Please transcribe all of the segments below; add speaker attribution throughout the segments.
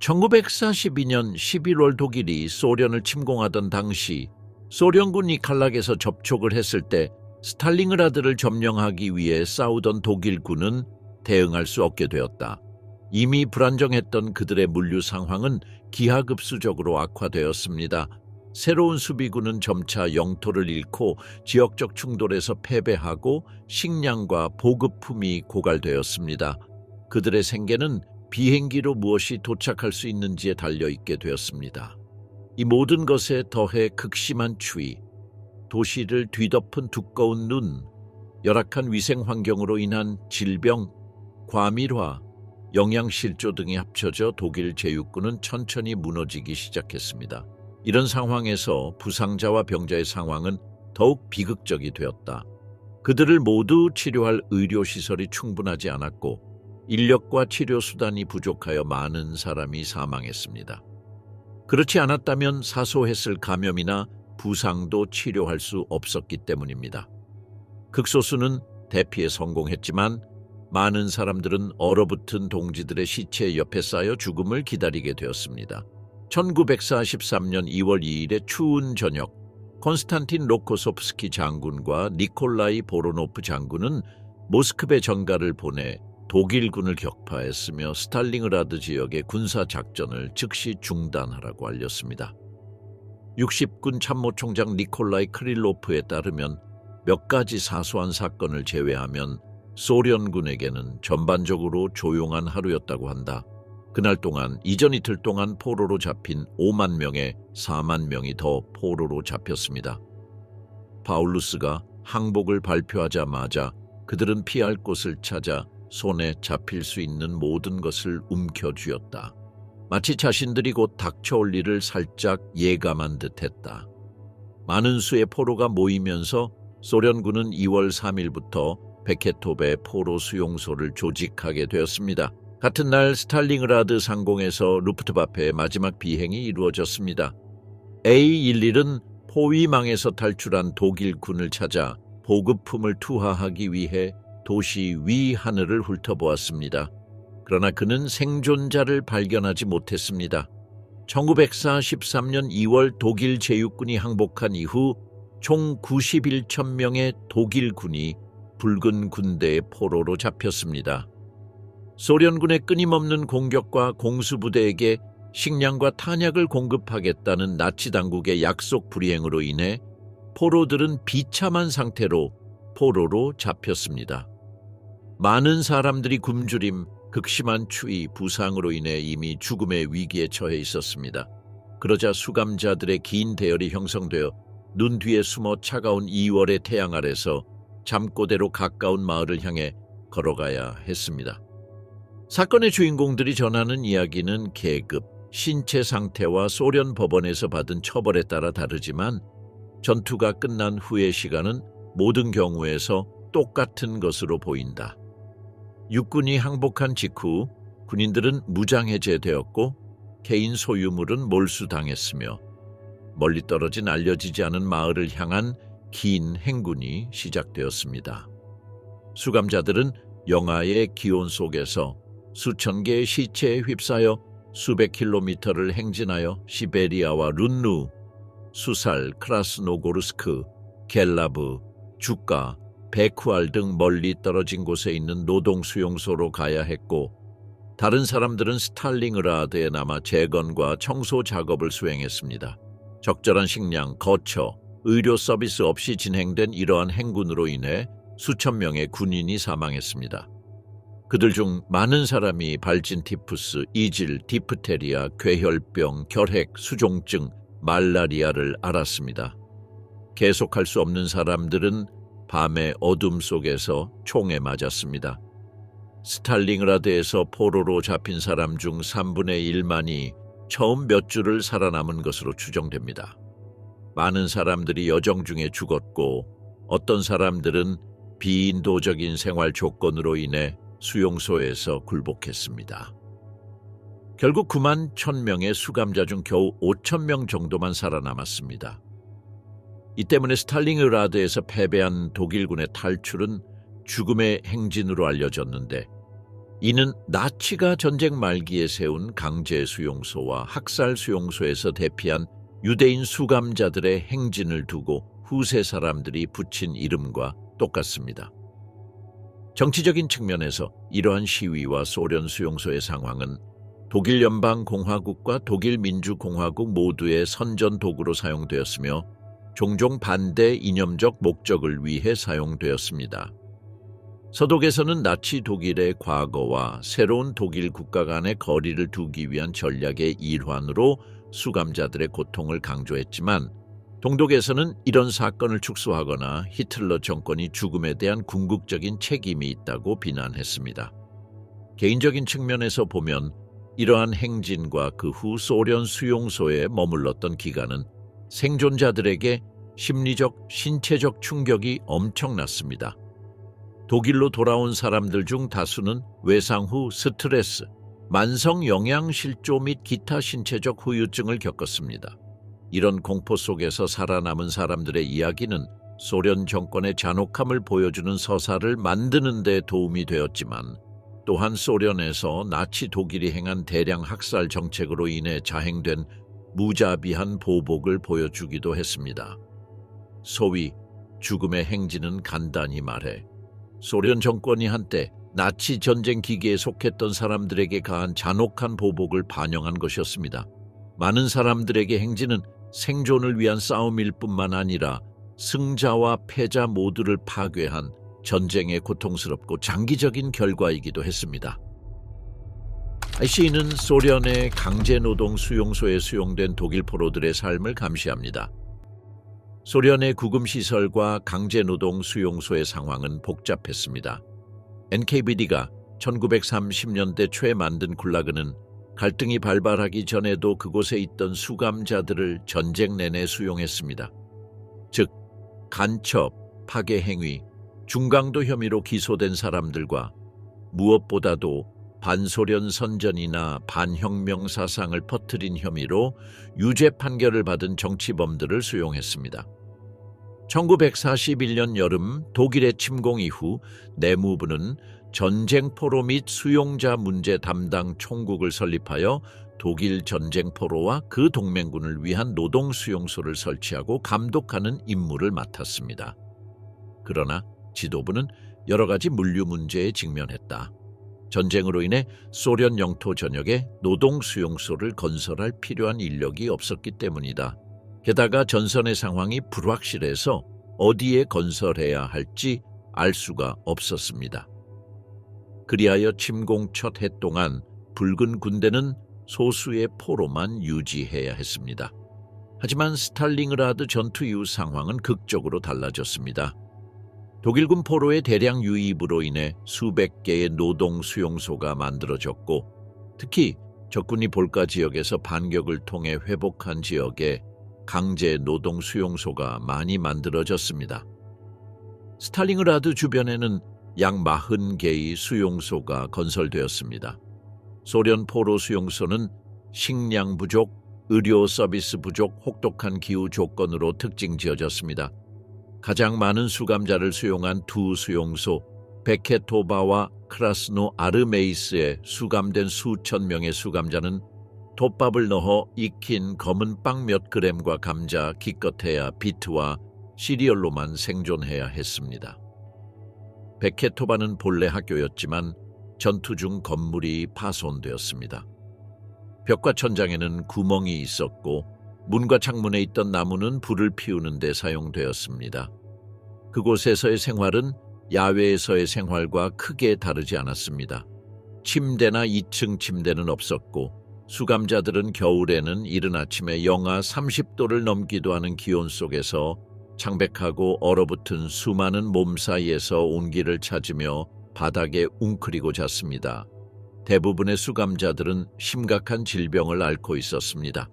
Speaker 1: 1942년 11월 독일이 소련을 침공하던 당시 소련군이 칼락에서 접촉을 했을 때 스탈링그라드를 점령하기 위해 싸우던 독일군은 대응할 수 없게 되었다. 이미 불안정했던 그들의 물류 상황은 기하급수적으로 악화되었습니다. 새로운 수비군은 점차 영토를 잃고 지역적 충돌에서 패배하고 식량과 보급품이 고갈되었습니다. 그들의 생계는 비행기로 무엇이 도착할 수 있는지에 달려있게 되었습니다. 이 모든 것에 더해 극심한 추위, 도시를 뒤덮은 두꺼운 눈, 열악한 위생 환경으로 인한 질병, 과밀화, 영양실조 등이 합쳐져 독일 제육군은 천천히 무너지기 시작했습니다. 이런 상황에서 부상자와 병자의 상황은 더욱 비극적이 되었다. 그들을 모두 치료할 의료시설이 충분하지 않았고 인력과 치료수단이 부족하여 많은 사람이 사망했습니다. 그렇지 않았다면 사소했을 감염이나 부상도 치료할 수 없었기 때문입니다. 극소수는 대피에 성공했지만 많은 사람들은 얼어붙은 동지들의 시체 옆에 쌓여 죽음을 기다리게 되었습니다. 1943년 2월 2일의 추운 저녁, 콘스탄틴 로코소프스키 장군과 니콜라이 보로노프 장군은 모스크베 전가를 보내 독일군을 격파했으며 스탈링그라드 지역의 군사작전을 즉시 중단하라고 알렸습니다. 60군 참모총장 니콜라이 크릴로프에 따르면 몇 가지 사소한 사건을 제외하면 소련군에게는 전반적으로 조용한 하루였다고 한다. 그날 동안 이전 이틀 동안 포로로 잡힌 5만 명에 4만 명이 더 포로로 잡혔습니다. 파울루스가 항복을 발표하자마자 그들은 피할 곳을 찾아 손에 잡힐 수 있는 모든 것을 움켜쥐었다. 마치 자신들이 곧 닥쳐올 일을 살짝 예감한 듯했다. 많은 수의 포로가 모이면서 소련군은 2월 3일부터 베케톱의 포로 수용소를 조직하게 되었습니다. 같은 날 스탈링그라드 상공에서 루프트와페의 마지막 비행이 이루어졌습니다. A-11은 포위망에서 탈출한 독일군을 찾아 보급품을 투하하기 위해 도시 위 하늘을 훑어보았습니다. 그러나 그는 생존자를 발견하지 못했습니다. 1943년 2월 독일 제육군이 항복한 이후 총 91천 명의 독일군이 붉은 군대의 포로로 잡혔습니다. 소련군의 끊임없는 공격과 공수부대에게 식량과 탄약을 공급하겠다는 나치 당국의 약속 불이행으로 인해 포로들은 비참한 상태로 포로로 잡혔습니다. 많은 사람들이 굶주림, 극심한 추위, 부상으로 인해 이미 죽음의 위기에 처해 있었습니다. 그러자 수감자들의 긴 대열이 형성되어 눈 뒤에 숨어 차가운 2월의 태양 아래서 잠꼬대로 가까운 마을을 향해 걸어가야 했습니다. 사건의 주인공들이 전하는 이야기는 계급, 신체 상태와 소련 법원에서 받은 처벌에 따라 다르지만 전투가 끝난 후의 시간은 모든 경우에서 똑같은 것으로 보인다. 육군이 항복한 직후 군인들은 무장해제되었고 개인 소유물은 몰수당했으며 멀리 떨어진 알려지지 않은 마을을 향한 긴 행군이 시작되었습니다. 수감자들은 영하의 기온 속에서 수천 개의 시체에 휩싸여 수백 킬로미터를 행진하여 시베리아와 룬누, 수살, 크라스노고르스크, 겔라브, 주가, 베쿠알 등 멀리 떨어진 곳에 있는 노동수용소로 가야 했고 다른 사람들은 스탈링그라드에 남아 재건과 청소 작업을 수행했습니다. 적절한 식량, 거처, 의료 서비스 없이 진행된 이러한 행군으로 인해 수천 명의 군인이 사망했습니다. 그들 중 많은 사람이 발진 티푸스, 이질, 디프테리아, 괴혈병, 결핵, 수종증, 말라리아를 앓았습니다. 계속할 수 없는 사람들은 밤의 어둠 속에서 총에 맞았습니다. 스탈링그라드에서 포로로 잡힌 사람 중 3분의 1만이 처음 몇 주를 살아남은 것으로 추정됩니다. 많은 사람들이 여정 중에 죽었고 어떤 사람들은 비인도적인 생활 조건으로 인해 수용소에서 굴복했습니다. 결국 9만 1,000명의 수감자 중 겨우 5,000명 정도만 살아남았습니다. 이 때문에 스탈링그라드에서 패배한 독일군의 탈출은 죽음의 행진으로 알려졌는데 이는 나치가 전쟁 말기에 세운 강제 수용소와 학살 수용소에서 대피한 유대인 수감자들의 행진을 두고 후세 사람들이 붙인 이름과 똑같습니다. 정치적인 측면에서 이러한 시위와 소련 수용소의 상황은 독일 연방공화국과 독일 민주공화국 모두의 선전 도구로 사용되었으며 종종 반대 이념적 목적을 위해 사용되었습니다. 서독에서는 나치 독일의 과거와 새로운 독일 국가 간의 거리를 두기 위한 전략의 일환으로 수감자들의 고통을 강조했지만 동독에서는 이런 사건을 축소하거나 히틀러 정권이 죽음에 대한 궁극적인 책임이 있다고 비난했습니다. 개인적인 측면에서 보면 이러한 행진과 그 후 소련 수용소에 머물렀던 기간은 생존자들에게 심리적, 신체적 충격이 엄청났습니다. 독일로 돌아온 사람들 중 다수는 외상 후 스트레스, 만성 영양실조 및 기타 신체적 후유증을 겪었습니다. 이런 공포 속에서 살아남은 사람들의 이야기는 소련 정권의 잔혹함을 보여주는 서사를 만드는 데 도움이 되었지만 또한 소련에서 나치 독일이 행한 대량 학살 정책으로 인해 자행된 무자비한 보복을 보여주기도 했습니다. 소위 죽음의 행진은 간단히 말해 소련 정권이 한때 나치 전쟁 기계에 속했던 사람들에게 가한 잔혹한 보복을 반영한 것이었습니다. 많은 사람들에게 행진은 생존을 위한 싸움일 뿐만 아니라 승자와 패자 모두를 파괴한 전쟁의 고통스럽고 장기적인 결과이기도 했습니다. 시인은 소련의 강제노동 수용소에 수용된 독일 포로들의 삶을 감시합니다. 소련의 구금시설과 강제노동 수용소의 상황은 복잡했습니다. NKVD가 1930년대 초에 만든 굴라그는 갈등이 발발하기 전에도 그곳에 있던 수감자들을 전쟁 내내 수용했습니다. 즉, 간첩, 파괴 행위, 중강도 혐의로 기소된 사람들과 무엇보다도 반소련 선전이나 반혁명 사상을 퍼뜨린 혐의로 유죄 판결을 받은 정치범들을 수용했습니다. 1941년 여름 독일의 침공 이후 내무부는 전쟁포로 및 수용자 문제 담당 총국을 설립하여 독일 전쟁포로와 그 동맹군을 위한 노동수용소를 설치하고 감독하는 임무를 맡았습니다. 그러나 지도부는 여러 가지 물류 문제에 직면했다. 전쟁으로 인해 소련 영토 전역에 노동수용소를 건설할 필요한 인력이 없었기 때문이다. 게다가 전선의 상황이 불확실해서 어디에 건설해야 할지 알 수가 없었습니다. 그리하여 침공 첫 해 동안 붉은 군대는 소수의 포로만 유지해야 했습니다. 하지만 스탈링그라드 전투 이후 상황은 극적으로 달라졌습니다. 독일군 포로의 대량 유입으로 인해 수백 개의 노동 수용소가 만들어졌고 특히 적군이 볼가 지역에서 반격을 통해 회복한 지역에 강제 노동 수용소가 많이 만들어졌습니다. 스탈링그라드 주변에는 약 40개의 수용소가 건설되었습니다. 소련 포로 수용소는 식량 부족, 의료 서비스 부족, 혹독한 기후 조건으로 특징 지어졌습니다. 가장 많은 수감자를 수용한 두 수용소, 베케토바와 크라스노 아르메이스에 수감된 수천 명의 수감자는 톱밥을 넣어 익힌 검은 빵 몇 그램과 감자, 기껏해야 비트와 시리얼로만 생존해야 했습니다. 베케토바는 본래 학교였지만 전투 중 건물이 파손되었습니다. 벽과 천장에는 구멍이 있었고 문과 창문에 있던 나무는 불을 피우는 데 사용되었습니다. 그곳에서의 생활은 야외에서의 생활과 크게 다르지 않았습니다. 침대나 2층 침대는 없었고 수감자들은 겨울에는 이른 아침에 영하 30도를 넘기도 하는 기온 속에서 창백하고 얼어붙은 수많은 몸 사이에서 온기를 찾으며 바닥에 웅크리고 잤습니다. 대부분의 수감자들은 심각한 질병을 앓고 있었습니다.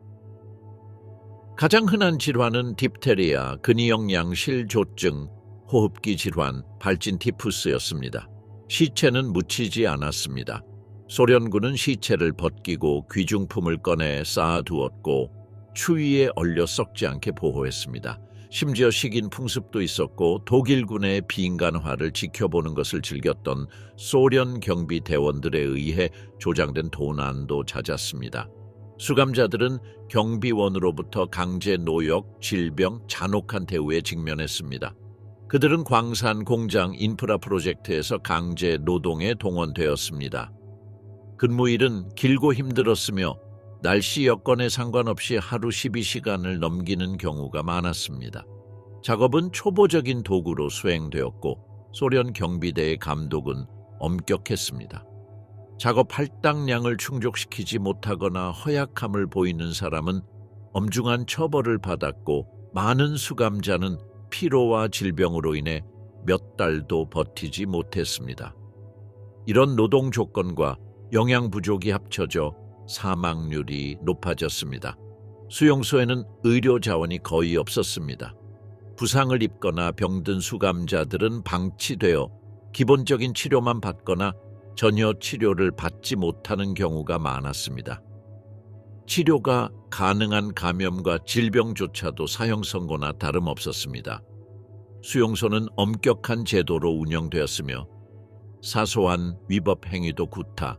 Speaker 1: 가장 흔한 질환은 딥테리아, 근위영양실조증, 호흡기 질환, 발진 티푸스였습니다. 시체는 묻히지 않았습니다. 소련군은 시체를 벗기고 귀중품을 꺼내 쌓아두었고 추위에 얼려 썩지 않게 보호했습니다. 심지어 식인 풍습도 있었고 독일군의 비인간화를 지켜보는 것을 즐겼던 소련 경비 대원들에 의해 조장된 도난도 잦았습니다. 수감자들은 경비원으로부터 강제 노역, 질병, 잔혹한 대우에 직면했습니다. 그들은 광산, 공장, 인프라 프로젝트에서 강제 노동에 동원되었습니다. 근무일은 길고 힘들었으며 날씨 여건에 상관없이 하루 12시간을 넘기는 경우가 많았습니다. 작업은 초보적인 도구로 수행되었고 소련 경비대의 감독은 엄격했습니다. 작업 할당량을 충족시키지 못하거나 허약함을 보이는 사람은 엄중한 처벌을 받았고 많은 수감자는 피로와 질병으로 인해 몇 달도 버티지 못했습니다. 이런 노동 조건과 영양 부족이 합쳐져 사망률이 높아졌습니다. 수용소에는 의료 자원이 거의 없었습니다. 부상을 입거나 병든 수감자들은 방치되어 기본적인 치료만 받거나 전혀 치료를 받지 못하는 경우가 많았습니다. 치료가 가능한 감염과 질병조차도 사형 선고나 다름없었습니다. 수용소는 엄격한 제도로 운영되었으며 사소한 위법 행위도 구타,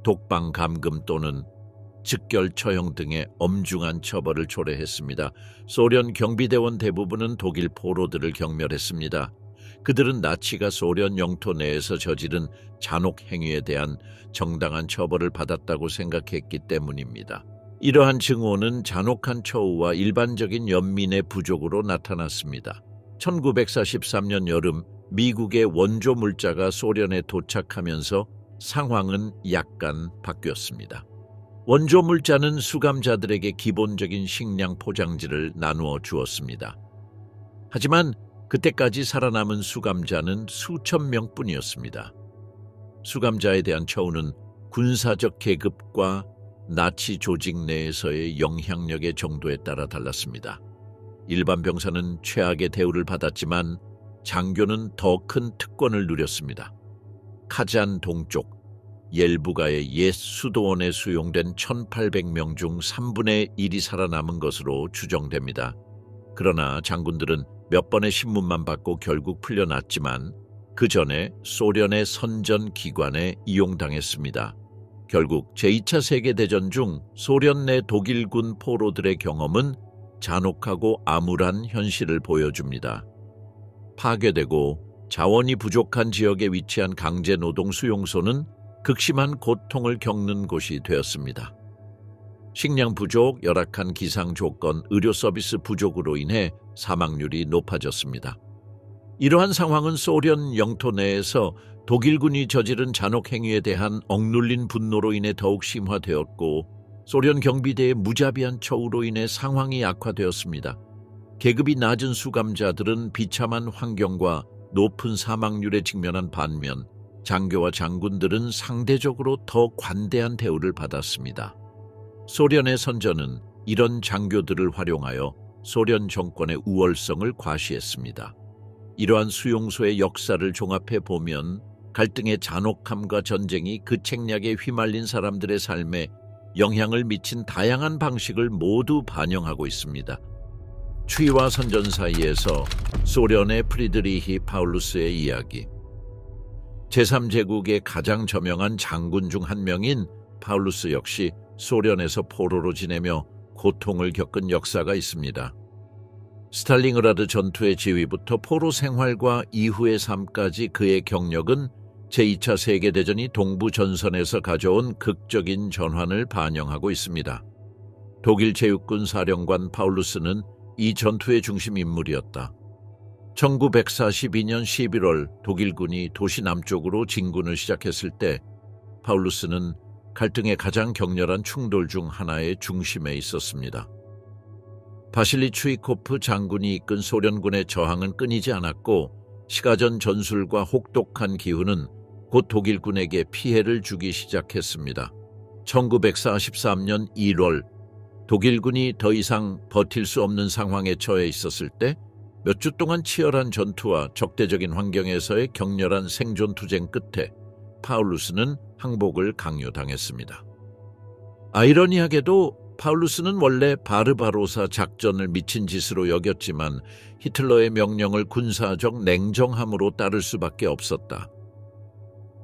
Speaker 1: 독방 감금 또는 즉결 처형 등의 엄중한 처벌을 초래했습니다. 소련 경비대원 대부분은 독일 포로들을 경멸했습니다. 그들은 나치가 소련 영토 내에서 저지른 잔혹 행위에 대한 정당한 처벌을 받았다고 생각했기 때문입니다. 이러한 증오는 잔혹한 처우와 일반적인 연민의 부족으로 나타났습니다. 1943년 여름 미국의 원조 물자가 소련에 도착하면서 상황은 약간 바뀌었습니다. 원조 물자는 수감자들에게 기본적인 식량 포장지를 나누어 주었습니다. 하지만 그때까지 살아남은 수감자는 수천 명뿐이었습니다. 수감자에 대한 처우는 군사적 계급과 나치 조직 내에서의 영향력의 정도에 따라 달랐습니다. 일반 병사는 최악의 대우를 받았지만 장교는 더 큰 특권을 누렸습니다. 카잔 동쪽 옐부가의 옛 수도원에 수용된 1,800명 중 3분의 1이 살아남은 것으로 추정됩니다. 그러나 장군들은 몇 번의 신문만 받고 결국 풀려났지만 그 전에 소련의 선전 기관에 이용당했습니다. 결국 제2차 세계대전 중 소련 내 독일군 포로들의 경험은 잔혹하고 암울한 현실을 보여줍니다. 파괴되고 자원이 부족한 지역에 위치한 강제노동 수용소는 극심한 고통을 겪는 곳이 되었습니다. 식량 부족, 열악한 기상 조건, 의료 서비스 부족으로 인해 사망률이 높아졌습니다. 이러한 상황은 소련 영토 내에서 독일군이 저지른 잔혹 행위에 대한 억눌린 분노로 인해 더욱 심화되었고 소련 경비대의 무자비한 처우로 인해 상황이 악화되었습니다. 계급이 낮은 수감자들은 비참한 환경과 높은 사망률에 직면한 반면 장교와 장군들은 상대적으로 더 관대한 대우를 받았습니다. 소련의 선전은 이런 장교들을 활용하여 소련 정권의 우월성을 과시했습니다. 이러한 수용소의 역사를 종합해 보면 갈등의 잔혹함과 전쟁이 그 책략에 휘말린 사람들의 삶에 영향을 미친 다양한 방식을 모두 반영하고 있습니다. 추위와 선전 사이에서 소련의 프리드리히 파울루스의 이야기. 제3제국의 가장 저명한 장군 중 한 명인 파울루스 역시 소련에서 포로로 지내며 고통을 겪은 역사가 있습니다. 스탈린그라드 전투의 지휘부터 포로 생활과 이후의 삶까지 그의 경력은 제2차 세계대전이 동부 전선에서 가져온 극적인 전환을 반영하고 있습니다. 독일 제육군 사령관 파울루스는 이 전투의 중심 인물이었다. 1942년 11월 독일군이 도시 남쪽으로 진군을 시작했을 때 파울루스는 갈등의 가장 격렬한 충돌 중 하나의 중심에 있었습니다. 바실리 추이코프 장군이 이끈 소련군의 저항은 끊이지 않았고 시가전 전술과 혹독한 기후는 곧 독일군에게 피해를 주기 시작했습니다. 1943년 1월 독일군이 더 이상 버틸 수 없는 상황에 처해 있었을 때 몇 주 동안 치열한 전투와 적대적인 환경에서의 격렬한 생존 투쟁 끝에 파울루스는 항복을 강요당했습니다. 아이러니하게도 파울루스는 원래 바르바로사 작전을 미친 짓으로 여겼지만 히틀러의 명령을 군사적 냉정함으로 따를 수밖에 없었다.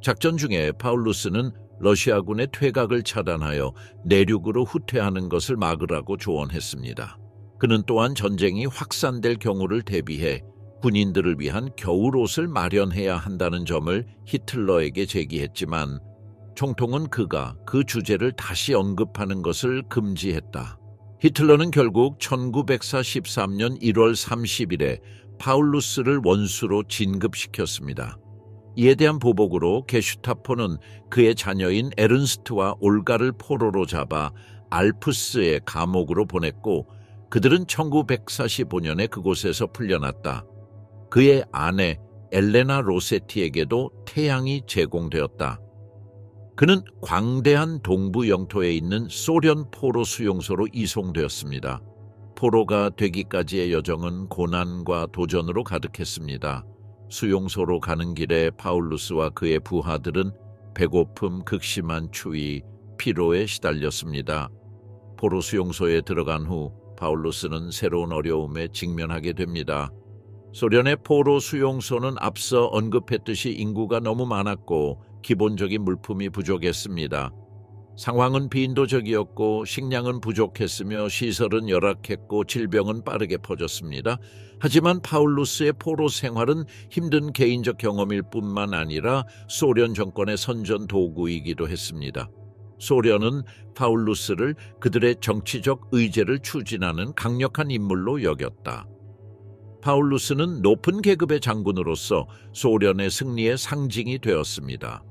Speaker 1: 작전 중에 파울루스는 러시아군의 퇴각을 차단하여 내륙으로 후퇴하는 것을 막으라고 조언했습니다. 그는 또한 전쟁이 확산될 경우를 대비해 군인들을 위한 겨울옷을 마련해야 한다는 점을 히틀러에게 제기했지만 총통은 그가 그 주제를 다시 언급하는 것을 금지했다. 히틀러는 결국 1943년 1월 30일에 파울루스를 원수로 진급시켰습니다. 이에 대한 보복으로 게슈타포는 그의 자녀인 에른스트와 올가를 포로로 잡아 알프스의 감옥으로 보냈고 그들은 1945년에 그곳에서 풀려났다. 그의 아내 엘레나 로세티에게도 태양이 제공되었다. 그는 광대한 동부 영토에 있는 소련 포로 수용소로 이송되었습니다. 포로가 되기까지의 여정은 고난과 도전으로 가득했습니다. 수용소로 가는 길에 파울루스와 그의 부하들은 배고픔, 극심한 추위, 피로에 시달렸습니다. 포로 수용소에 들어간 후 파울루스는 새로운 어려움에 직면하게 됩니다. 소련의 포로 수용소는 앞서 언급했듯이 인구가 너무 많았고 기본적인 물품이 부족했습니다. 상황은 빈도적이었고 식량은 부족했으며 시설은 열악했고 질병은 빠르게 퍼졌습니다. 하지만 파울루스의 포로 생활은 힘든 개인적 경험일 뿐만 아니라 소련 정권의 선전 도구이기도 했습니다. 소련은 파울루스를 그들의 정치적 의제를 추진하는 강력한 인물로 여겼다. 파울루스는 높은 계급의 장군으로서 소련의 승리의 상징이 되었습니다.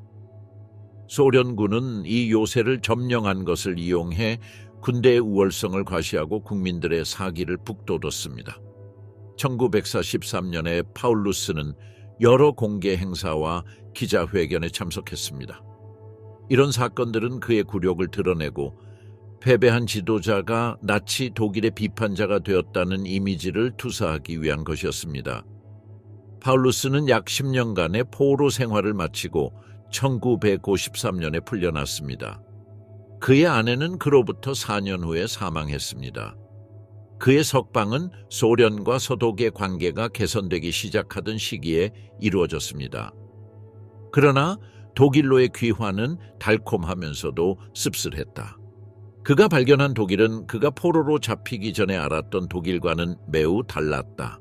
Speaker 1: 소련군은 이 요새를 점령한 것을 이용해 군대의 우월성을 과시하고 국민들의 사기를 북돋웠습니다. 1943년에 파울루스는 여러 공개 행사와 기자회견에 참석했습니다. 이런 사건들은 그의 굴욕을 드러내고 패배한 지도자가 나치 독일의 비판자가 되었다는 이미지를 투사하기 위한 것이었습니다. 파울루스는 약 10년간의 포로 생활을 마치고 1953년에 풀려났습니다. 그의 아내는 그로부터 4년 후에 사망했습니다. 그의 석방은 소련과 서독의 관계가 개선되기 시작하던 시기에 이루어졌습니다. 그러나 독일로의 귀환은 달콤하면서도 씁쓸했다. 그가 발견한 독일은 그가 포로로 잡히기 전에 알았던 독일과는 매우 달랐다.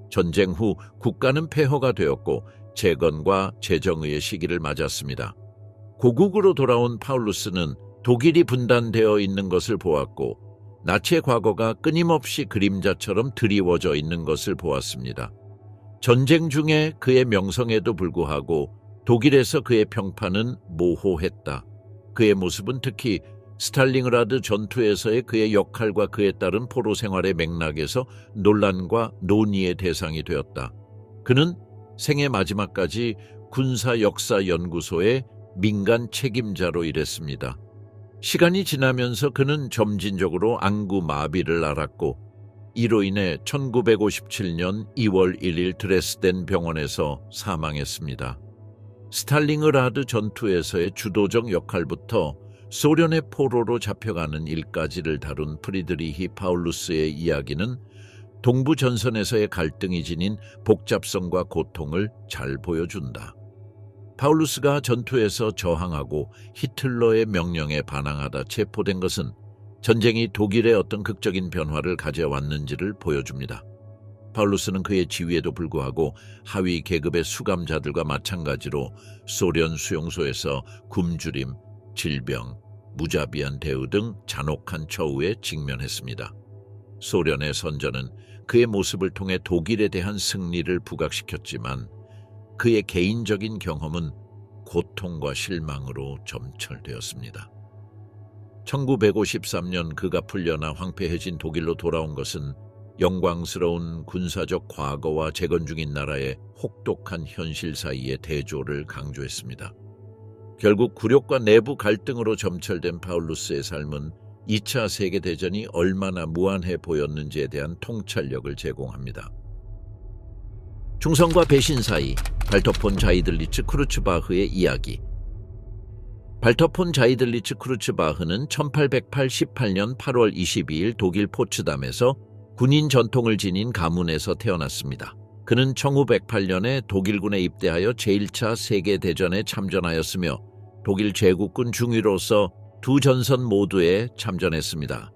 Speaker 1: 전쟁 후 국가는 폐허가 되었고 재건과 재정의의 시기를 맞았습니다. 고국으로 돌아온 파울루스는 독일이 분단되어 있는 것을 보았고 나치의 과거가 끊임없이 그림자처럼 드리워져 있는 것을 보았습니다. 전쟁 중에 그의 명성에도 불구하고 독일에서 그의 평판은 모호했다. 그의 모습은 특히 스탈린그라드 전투에서의 그의 역할과 그에 따른 포로 생활의 맥락에서 논란과 논의의 대상이 되었다. 그는 생애 마지막까지 군사역사연구소의 민간 책임자로 일했습니다. 시간이 지나면서 그는 점진적으로 안구 마비를 앓았고 이로 인해 1957년 2월 1일 드레스덴 병원에서 사망했습니다. 스탈린그라드 전투에서의 주도적 역할부터 소련의 포로로 잡혀가는 일까지를 다룬 프리드리히 파울루스의 이야기는 동부 전선에서의 갈등이 지닌 복잡성과 고통을 잘 보여준다. 파울루스가 전투에서 저항하고 히틀러의 명령에 반항하다 체포된 것은 전쟁이 독일의 어떤 극적인 변화를 가져왔는지를 보여줍니다. 파울루스는 그의 지위에도 불구하고 하위 계급의 수감자들과 마찬가지로 소련 수용소에서 굶주림, 질병, 무자비한 대우 등 잔혹한 처우에 직면했습니다. 소련의 선전은 그의 모습을 통해 독일에 대한 승리를 부각시켰지만 그의 개인적인 경험은 고통과 실망으로 점철되었습니다. 1953년 그가 풀려나 황폐해진 독일로 돌아온 것은 영광스러운 군사적 과거와 재건 중인 나라의 혹독한 현실 사이의 대조를 강조했습니다. 결국 굴욕과 내부 갈등으로 점철된 파울루스의 삶은 2차 세계대전이 얼마나 무한해 보였는지에 대한 통찰력을 제공합니다. 충성과 배신 사이 발토폰 자이들리츠 크루츠바흐의 이야기. 발터 폰 자이들리츠 크루츠바흐는 1888년 8월 22일 독일 포츠담에서 군인 전통을 지닌 가문에서 태어났습니다. 그는 1908년에 독일군에 입대하여 제1차 세계대전에 참전하였으며 독일 제국군 중위로서 두 전선 모두에 참전했습니다.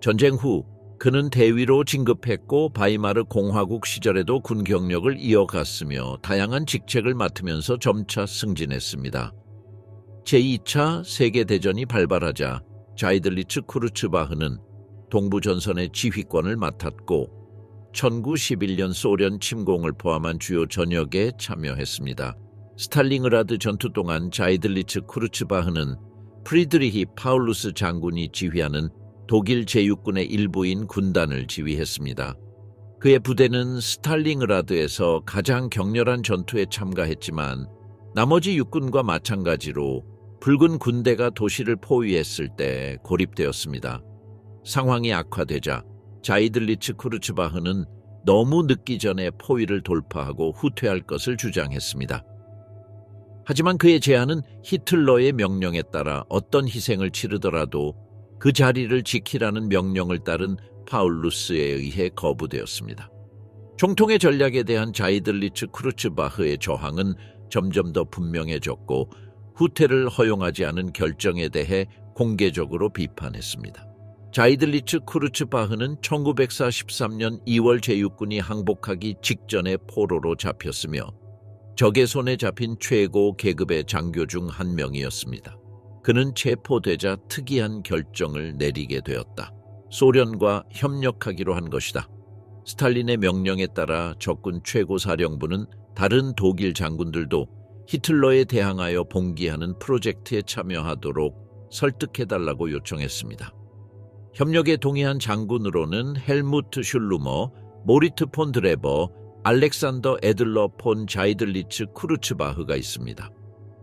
Speaker 1: 전쟁 후 그는 대위로 진급했고 바이마르 공화국 시절에도 군 경력을 이어갔으며 다양한 직책을 맡으면서 점차 승진했습니다. 제2차 세계대전이 발발하자 자이들리츠 크루츠바흐는 동부전선의 지휘권을 맡았고 1911년 소련 침공을 포함한 주요 전역에 참여했습니다. 스탈링그라드 전투 동안 자이들리츠 크루츠바흐는 프리드리히 파울루스 장군이 지휘하는 독일 제6군의 일부인 군단을 지휘했습니다. 그의 부대는 스탈링그라드에서 가장 격렬한 전투에 참가했지만 나머지 육군과 마찬가지로 붉은 군대가 도시를 포위했을 때 고립되었습니다. 상황이 악화되자 자이들리츠 크루츠바흐는 너무 늦기 전에 포위를 돌파하고 후퇴할 것을 주장했습니다. 하지만 그의 제안은 히틀러의 명령에 따라 어떤 희생을 치르더라도 그 자리를 지키라는 명령을 따른 파울루스에 의해 거부되었습니다. 총통의 전략에 대한 자이들리츠 크루츠바흐의 저항은 점점 더 분명해졌고 후퇴를 허용하지 않은 결정에 대해 공개적으로 비판했습니다. 자이들리츠 크루츠바흐는 1943년 2월 제6군이 항복하기 직전에 포로로 잡혔으며 적의 손에 잡힌 최고 계급의 장교 중 한 명이었습니다. 그는 체포되자 특이한 결정을 내리게 되었다. 소련과 협력하기로 한 것이다. 스탈린의 명령에 따라 적군 최고사령부는 다른 독일 장군들도 히틀러에 대항하여 봉기하는 프로젝트에 참여하도록 설득해달라고 요청했습니다. 협력에 동의한 장군으로는 헬무트 슐루머, 모리트 폰 드레버, 알렉산더 에들러 폰 자이들리츠 크루츠바흐가 있습니다.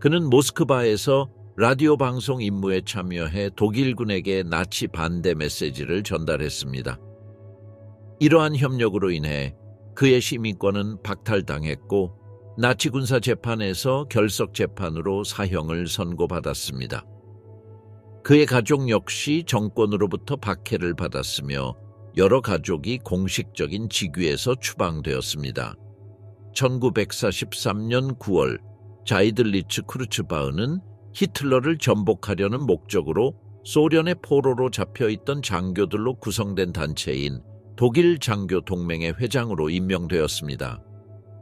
Speaker 1: 그는 모스크바에서 라디오 방송 임무에 참여해 독일군에게 나치 반대 메시지를 전달했습니다. 이러한 협력으로 인해 그의 시민권은 박탈당했고 나치 군사 재판에서 결석 재판으로 사형을 선고받았습니다. 그의 가족 역시 정권으로부터 박해를 받았으며 여러 가족이 공식적인 직위에서 추방되었습니다. 1943년 9월 자이들리츠 크루츠바흐는 히틀러를 전복하려는 목적으로 소련의 포로로 잡혀있던 장교들로 구성된 단체인 독일 장교 동맹의 회장으로 임명되었습니다.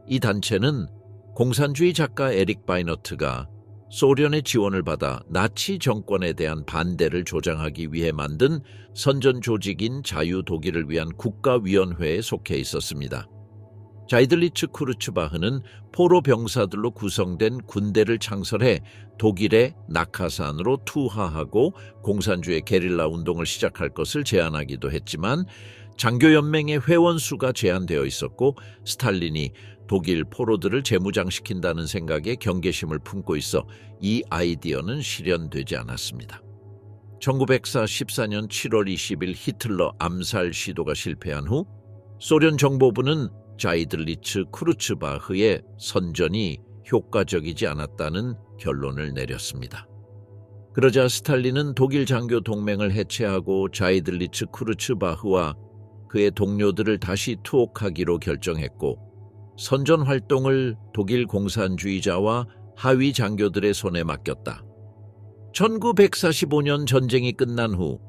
Speaker 1: 이 단체는 공산주의 작가 에릭 바이너트가 소련의 지원을 받아 나치 정권에 대한 반대를 조장하기 위해 만든 선전 조직인 자유 독일을 위한 국가위원회에 속해 있었습니다. 자이들리츠 크루츠바흐는 포로 병사들로 구성된 군대를 창설해 독일의 낙하산으로 투하하고 공산주의 게릴라 운동을 시작할 것을 제안하기도 했지만 장교연맹의 회원 수가 제한되어 있었고 스탈린이 독일 포로들을 재무장시킨다는 생각에 경계심을 품고 있어 이 아이디어는 실현되지 않았습니다. 1944년 7월 20일 히틀러 암살 시도가 실패한 후 소련 정보부는 자이들리츠 크루츠바흐의 선전이 효과적이지 않았다는 결론을 내렸습니다. 그러자 스탈린은 독일 장교 동맹을 해체하고 자이들리츠 크루츠바흐와 그의 동료들을 다시 투옥하기로 결정했고 선전 활동을 독일 공산주의자와 하위 장교들의 손에 맡겼다. 1945년 전쟁이 끝난 후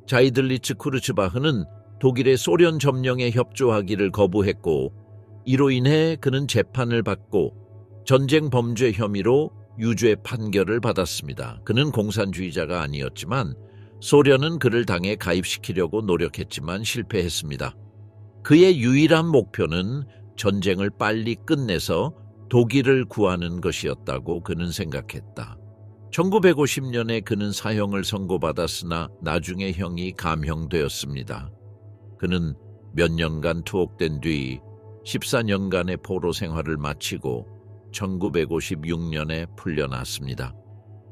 Speaker 1: 자이들리츠 크루츠바흐는 독일의 소련 점령에 협조하기를 거부했고 이로 인해 그는 재판을 받고 전쟁 범죄 혐의로 유죄 판결을 받았습니다. 그는 공산주의자가 아니었지만 소련은 그를 당에 가입시키려고 노력했지만 실패했습니다. 그의 유일한 목표는 전쟁을 빨리 끝내서 독일을 구하는 것이었다고 그는 생각했다. 1950년에 그는 사형을 선고받았으나 나중에 형이 감형되었습니다. 그는 몇 년간 투옥된 뒤 14년간의 포로 생활을 마치고 1956년에 풀려났습니다.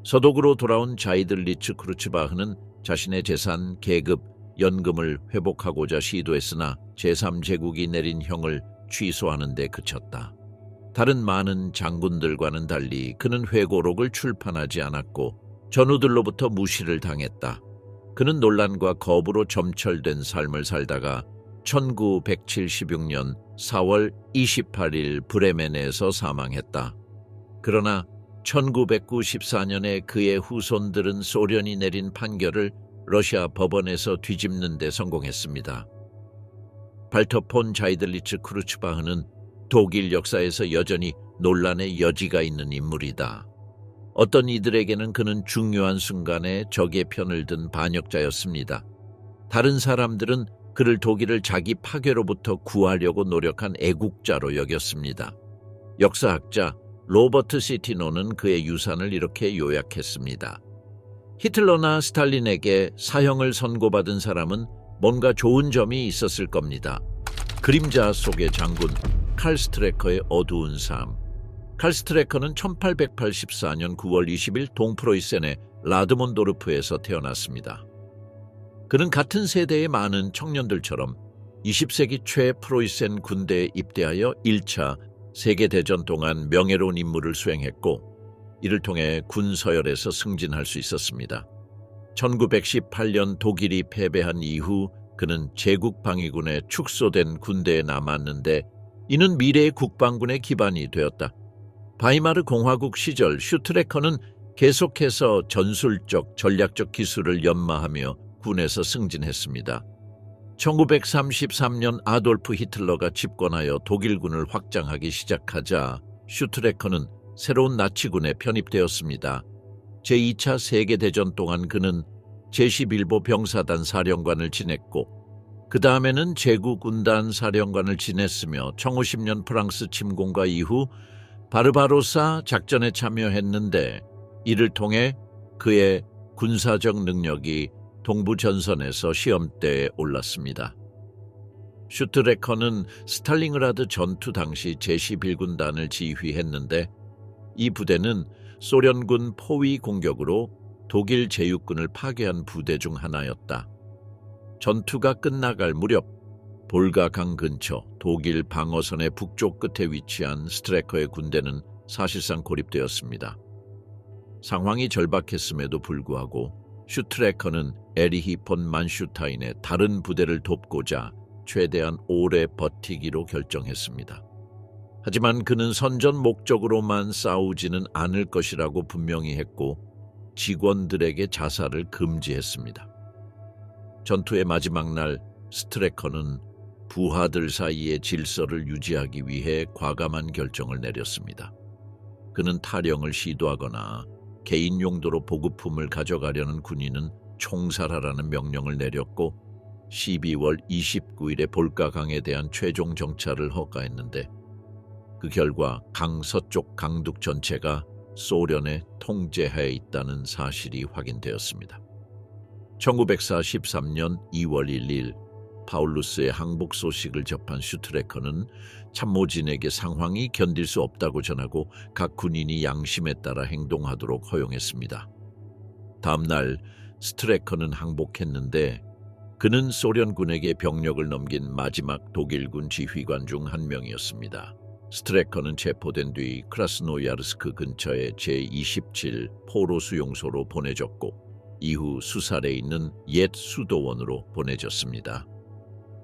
Speaker 1: 서독으로 돌아온 자이들리츠 크루츠바흐는 자신의 재산, 계급, 연금을 회복하고자 시도했으나 제3제국이 내린 형을 취소하는 데 그쳤다. 다른 많은 장군들과는 달리 그는 회고록을 출판하지 않았고 전우들로부터 무시를 당했다. 그는 논란과 거부로 점철된 삶을 살다가 1976년 4월 28일 브레멘에서 사망했다. 그러나 1994년에 그의 후손들은 소련이 내린 판결을 러시아 법원에서 뒤집는 데 성공했습니다. 발터 폰 자이들리츠 크루츠바흐는 독일 역사에서 여전히 논란의 여지가 있는 인물이다. 어떤 이들에게는 그는 중요한 순간에 적의 편을 든 반역자였습니다. 다른 사람들은 그를 독일을 자기 파괴로부터 구하려고 노력한 애국자로 여겼습니다. 역사학자 로버트 시티노는 그의 유산을 이렇게 요약했습니다. 히틀러나 스탈린에게 사형을 선고받은 사람은 뭔가 좋은 점이 있었을 겁니다. 그림자 속의 장군 칼 스트레커의 어두운 삶. 칼 스트레커는 1884년 9월 20일 동프로이센의 라드몬도르프에서 태어났습니다. 그는 같은 세대의 많은 청년들처럼 20세기 초 프로이센 군대에 입대하여 1차 세계대전 동안 명예로운 임무를 수행했고 이를 통해 군 서열에서 승진할 수 있었습니다. 1918년 독일이 패배한 이후 그는 제국방위군의 축소된 군대에 남았는데 이는 미래의 국방군의 기반이 되었다. 바이마르 공화국 시절 슈트레커는 계속해서 전술적, 전략적 기술을 연마하며 군에서 승진했습니다. 1933년 아돌프 히틀러가 집권하여 독일군을 확장하기 시작하자 슈트레커는 새로운 나치군에 편입되었습니다. 제2차 세계대전 동안 그는 제11보 병사단 사령관을 지냈고 그 다음에는 제국운단 사령관을 지냈으며 1950년 프랑스 침공과 이후 바르바로사 작전에 참여했는데 이를 통해 그의 군사적 능력이 동부 전선에서 시험대에 올랐습니다. 슈트레커는 스탈링그라드 전투 당시 제11군단을 지휘했는데 이 부대는 소련군 포위 공격으로 독일 제육군을 파괴한 부대 중 하나였다. 전투가 끝나갈 무렵 볼가강 근처 독일 방어선의 북쪽 끝에 위치한 스트레커의 군대는 사실상 고립되었습니다. 상황이 절박했음에도 불구하고 슈트레커는 에리히 폰 만슈타인의 다른 부대를 돕고자 최대한 오래 버티기로 결정했습니다. 하지만 그는 선전 목적으로만 싸우지는 않을 것이라고 분명히 했고 직원들에게 자살을 금지했습니다. 전투의 마지막 날 스트레커는 부하들 사이의 질서를 유지하기 위해 과감한 결정을 내렸습니다. 그는 탈영을 시도하거나 개인 용도로 보급품을 가져가려는 군인은 총살하라는 명령을 내렸고 12월 29일에 볼가강에 대한 최종 정찰을 허가했는데 그 결과 강 서쪽 강둑 전체가 소련의 통제하에 있다는 사실이 확인되었습니다. 1943년 2월 1일 파울루스의 항복 소식을 접한 슈트레커는 참모진에게 상황이 견딜 수 없다고 전하고 각 군인이 양심에 따라 행동하도록 허용했습니다. 다음 날 스트레커는 항복했는데 그는 소련군에게 병력을 넘긴 마지막 독일군 지휘관 중 한 명이었습니다. 스트레커는 체포된 뒤 크라스노야르스크 근처의 제27 포로 수용소로 보내졌고 이후 수살에 있는 옛 수도원으로 보내졌습니다.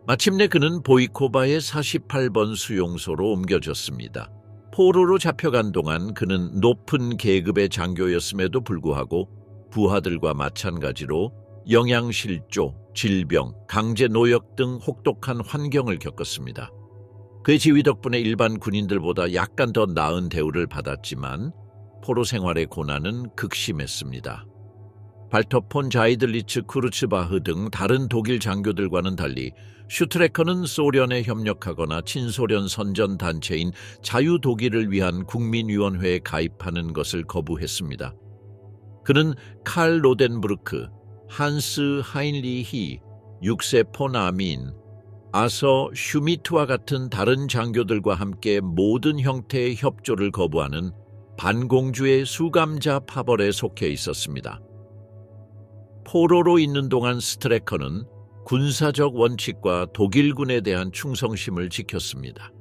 Speaker 1: 마침내 그는 보이코바의 48번 수용소로 옮겨졌습니다. 포로로 잡혀간 동안 그는 높은 계급의 장교였음에도 불구하고 부하들과 마찬가지로 영양실조, 질병, 강제 노역 등 혹독한 환경을 겪었습니다. 그의 지휘 덕분에 일반 군인들보다 약간 더 나은 대우를 받았지만 포로 생활의 고난은 극심했습니다. 발터 폰 자이들리츠 크루츠바흐 등 다른 독일 장교들과는 달리 슈트레커는 소련에 협력하거나 친소련 선전 단체인 자유독일을 위한 국민위원회에 가입하는 것을 거부했습니다. 그는 칼 로덴부르크, 한스 하인리히, 육세 폰 아민, 아서 슈미트와 같은 다른 장교들과 함께 모든 형태의 협조를 거부하는 반공주의 수감자 파벌에 속해 있었습니다. 포로로 있는 동안 스트레커는 군사적 원칙과 독일군에 대한 충성심을 지켰습니다.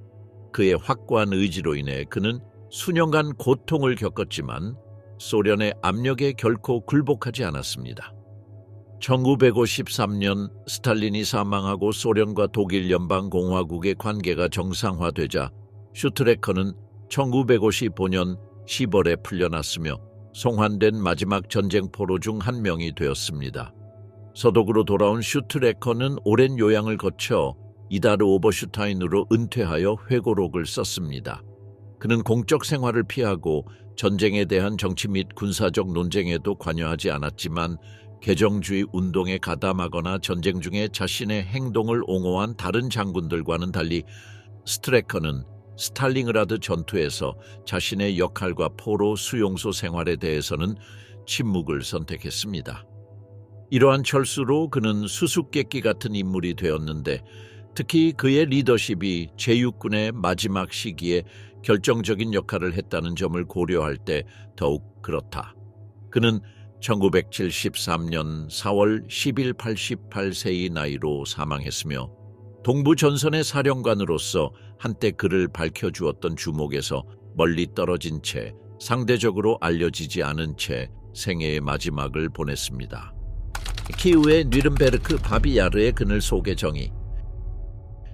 Speaker 1: 그의 확고한 의지로 인해 그는 수년간 고통을 겪었지만 소련의 압력에 결코 굴복하지 않았습니다. 1953년 스탈린이 사망하고 소련과 독일 연방공화국의 관계가 정상화되자 슈트레커는 1955년 10월에 풀려났으며 송환된 마지막 전쟁포로 중 한 명이 되었습니다. 서독으로 돌아온 슈트레커는 오랜 요양을 거쳐 이다르 오버슈타인으로 은퇴하여 회고록을 썼습니다. 그는 공적 생활을 피하고 전쟁에 대한 정치 및 군사적 논쟁에도 관여하지 않았지만 개정주의 운동에 가담하거나 전쟁 중에 자신의 행동을 옹호한 다른 장군들과는 달리 스트레커는 스탈링그라드 전투에서 자신의 역할과 포로 수용소 생활에 대해서는 침묵을 선택했습니다. 이러한 철수로 그는 수수께끼 같은 인물이 되었는데 특히 그의 리더십이 제6군의 마지막 시기에 결정적인 역할을 했다는 점을 고려할 때 더욱 그렇다. 그는 1973년 4월 10일 88세의 나이로 사망했으며 동부 전선의 사령관으로서 한때 그를 밝혀주었던 주목에서 멀리 떨어진 채 상대적으로 알려지지 않은 채 생애의 마지막을 보냈습니다. 키우의 뉘른베르크 바비야르의 그늘 속의 정의.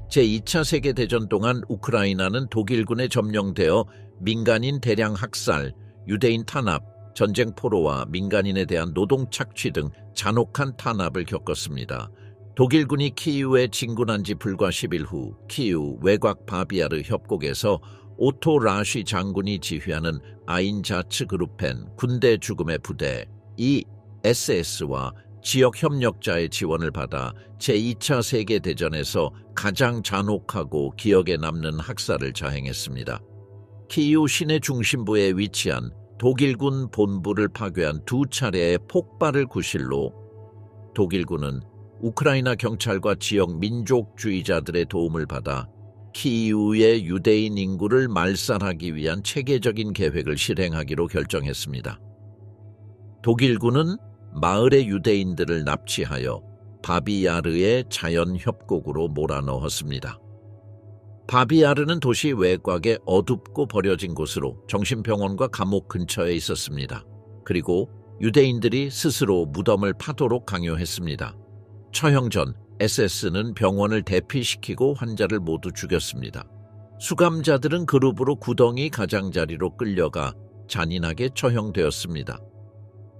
Speaker 1: 제2차 세계대전 동안 우크라이나는 독일군에 점령되어 민간인 대량 학살, 유대인 탄압, 전쟁 포로와 민간인에 대한 노동 착취 등 잔혹한 탄압을 겪었습니다. 독일군이 키이우에 진군한 지 불과 10일 후 키이우 외곽 바비아르 협곡에서 오토 라쉬 장군이 지휘하는 아인자츠 그룹펜 군대 죽음의 부대 이 SS와 지역 협력자의 지원을 받아 제2차 세계대전에서 가장 잔혹하고 기억에 남는 학살을 자행했습니다. 키이우 시내 중심부에 위치한 독일군 본부를 파괴한 두 차례의 폭발을 구실로 독일군은 우크라이나 경찰과 지역 민족주의자들의 도움을 받아 키이우의 유대인 인구를 말살하기 위한 체계적인 계획을 실행하기로 결정했습니다. 독일군은 마을의 유대인들을 납치하여 바비야르의 자연협곡으로 몰아넣었습니다. 바비야르는 도시 외곽의 어둡고 버려진 곳으로 정신병원과 감옥 근처에 있었습니다. 그리고 유대인들이 스스로 무덤을 파도록 강요했습니다. 처형 전 SS는 병원을 대피시키고 환자를 모두 죽였습니다. 수감자들은 그룹으로 구덩이 가장자리로 끌려가 잔인하게 처형되었습니다.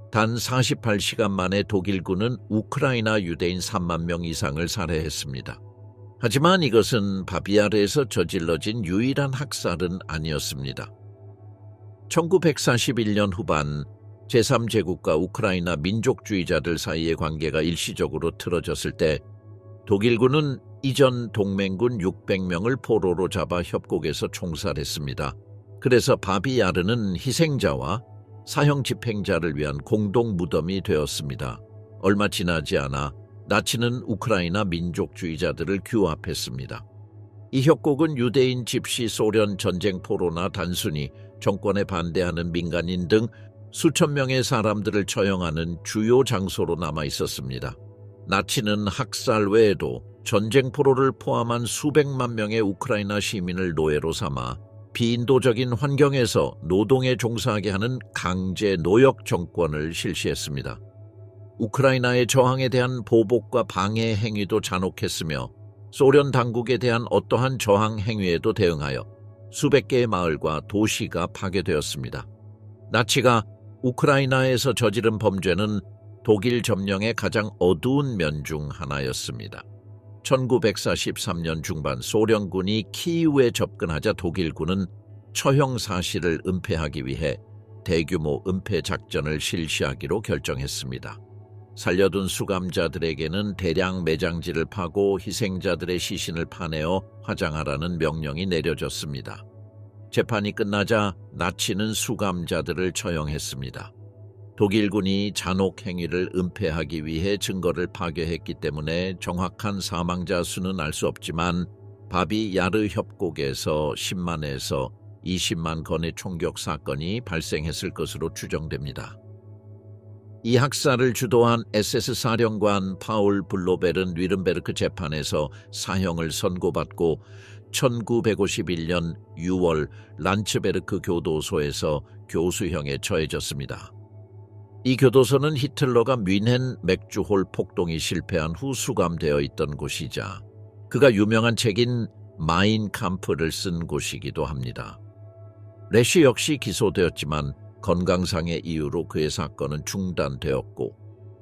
Speaker 1: 단 48시간 만에 독일군은 우크라이나 유대인 3만 명 이상을 살해했습니다. 하지만 이것은 바비야르에서 저질러진 유일한 학살은 아니었습니다. 1941년 후반 제3제국과 우크라이나 민족주의자들 사이의 관계가 일시적으로 틀어졌을 때 독일군은 이전 동맹군 600명을 포로로 잡아 협곡에서 총살했습니다. 그래서 바비야르는 희생자와 사형 집행자를 위한 공동 무덤이 되었습니다. 얼마 지나지 않아 나치는 우크라이나 민족주의자들을 규합했습니다. 이 협곡은 유대인 집시 소련 전쟁 포로나 단순히 정권에 반대하는 민간인 등 수천 명의 사람들을 처형하는 주요 장소로 남아 있었습니다. 나치는 학살 외에도 전쟁 포로를 포함한 수백만 명의 우크라이나 시민을 노예로 삼아 비인도적인 환경에서 노동에 종사하게 하는 강제 노역 정권을 실시했습니다. 우크라이나의 저항에 대한 보복과 방해 행위도 잔혹했으며 소련 당국에 대한 어떠한 저항 행위에도 대응하여 수백 개의 마을과 도시가 파괴되었습니다. 나치가 우크라이나에서 저지른 범죄는 독일 점령의 가장 어두운 면 중 하나였습니다. 1943년 중반 소련군이 키이우에 접근하자 독일군은 처형 사실을 은폐하기 위해 대규모 은폐 작전을 실시하기로 결정했습니다. 살려둔 수감자들에게는 대량 매장지를 파고 희생자들의 시신을 파내어 화장하라는 명령이 내려졌습니다. 재판이 끝나자 나치는 수감자들을 처형했습니다. 독일군이 잔혹 행위를 은폐하기 위해 증거를 파괴했기 때문에 정확한 사망자 수는 알 수 없지만 바비야르 협곡에서 10만에서 20만 건의 총격 사건이 발생했을 것으로 추정됩니다. 이 학살을 주도한 SS 사령관 파울 블로벨은 뉘른베르크 재판에서 사형을 선고받고 1951년 6월 란츠베르크 교도소에서 교수형에 처해졌습니다. 이 교도소는 히틀러가 뮌헨 맥주홀 폭동이 실패한 후 수감되어 있던 곳이자 그가 유명한 책인 마인 캄프를 쓴 곳이기도 합니다. 레시 역시 기소되었지만 건강상의 이유로 그의 사건은 중단되었고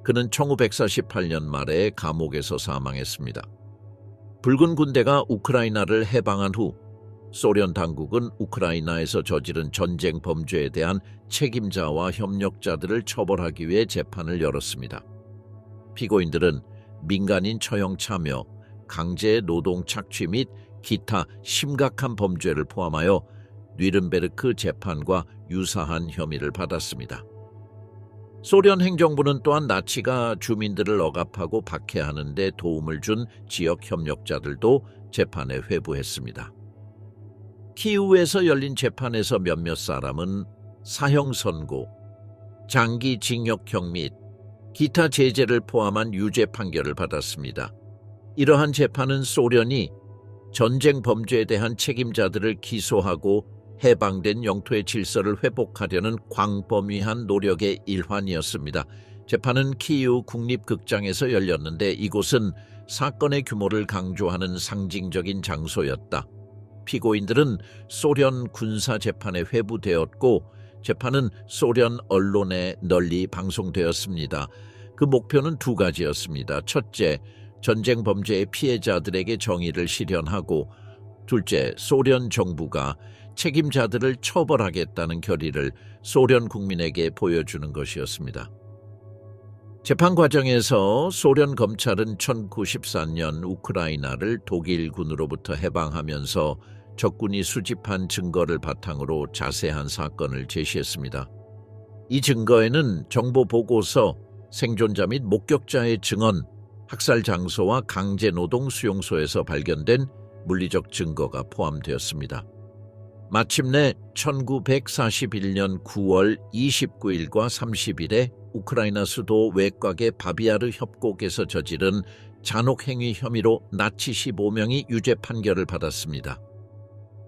Speaker 1: 그는 1948년 말에 감옥에서 사망했습니다. 붉은 군대가 우크라이나를 해방한 후 소련 당국은 우크라이나에서 저지른 전쟁 범죄에 대한 책임자와 협력자들을 처벌하기 위해 재판을 열었습니다. 피고인들은 민간인 처형 참여, 강제 노동 착취 및 기타 심각한 범죄를 포함하여 뉘른베르크 재판과 유사한 혐의를 받았습니다. 소련 행정부는 또한 나치가 주민들을 억압하고 박해하는 데 도움을 준 지역 협력자들도 재판에 회부했습니다. 키우에서 열린 재판에서 몇몇 사람은 사형 선고, 장기 징역형 및 기타 제재를 포함한 유죄 판결을 받았습니다. 이러한 재판은 소련이 전쟁 범죄에 대한 책임자들을 기소하고 해방된 영토의 질서를 회복하려는 광범위한 노력의 일환이었습니다. 재판은 키이우 국립극장에서 열렸는데 이곳은 사건의 규모를 강조하는 상징적인 장소였다. 피고인들은 소련 군사재판에 회부되었고 재판은 소련 언론에 널리 방송되었습니다. 그 목표는 두 가지였습니다. 첫째, 전쟁 범죄의 피해자들에게 정의를 실현하고 둘째, 소련 정부가 책임자들을 처벌하겠다는 결의를 소련 국민에게 보여주는 것이었습니다. 재판 과정에서 소련 검찰은 1914년 우크라이나를 독일군으로부터 해방하면서 적군이 수집한 증거를 바탕으로 자세한 사건을 제시했습니다. 이 증거에는 정보 보고서, 생존자 및 목격자의 증언, 학살 장소와 강제노동 수용소에서 발견된 물리적 증거가 포함되었습니다. 마침내 1941년 9월 29일과 30일에 우크라이나 수도 외곽의 바비아르 협곡에서 저지른 잔혹행위 혐의로 나치 15명이 유죄 판결을 받았습니다.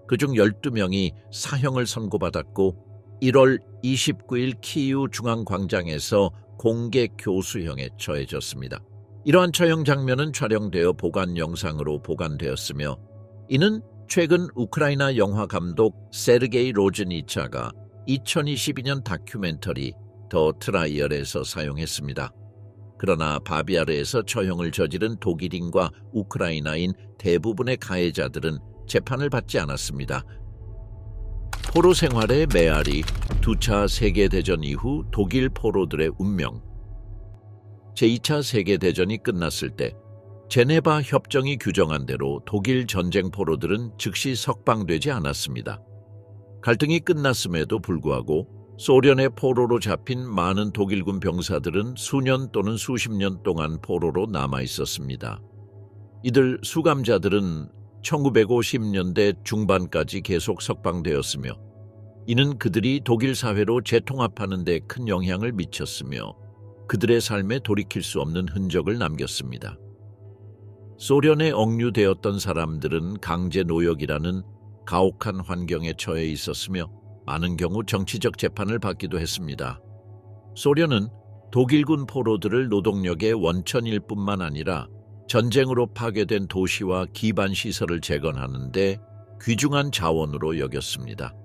Speaker 1: 그중 12명이 사형을 선고받았고 1월 29일 키이우 중앙광장에서 공개 교수형에 처해졌습니다. 이러한 처형 장면은 촬영되어 보관 영상으로 보관되었으며 이는 최근 우크라이나 영화 감독 세르게이 로즈니차가 2022년 다큐멘터리 더 트라이얼에서 사용했습니다. 그러나 바비아르에서 처형을 저지른 독일인과 우크라이나인 대부분의 가해자들은 재판을 받지 않았습니다. 포로 생활의 메아리, 2차 세계대전 이후 독일 포로들의 운명. 제2차 세계대전이 끝났을 때 제네바 협정이 규정한 대로 독일 전쟁 포로들은 즉시 석방되지 않았습니다. 갈등이 끝났음에도 불구하고 소련의 포로로 잡힌 많은 독일군 병사들은 수년 또는 수십 년 동안 포로로 남아 있었습니다. 이들 수감자들은 1950년대 중반까지 계속 석방되었으며 이는 그들이 독일 사회로 재통합하는 데 큰 영향을 미쳤으며 그들의 삶에 돌이킬 수 없는 흔적을 남겼습니다. 소련에 억류되었던 사람들은 강제 노역이라는 가혹한 환경에 처해 있었으며 많은 경우 정치적 재판을 받기도 했습니다. 소련은 독일군 포로들을 노동력의 원천일 뿐만 아니라 전쟁으로 파괴된 도시와 기반 시설을 재건하는 데 귀중한 자원으로 여겼습니다.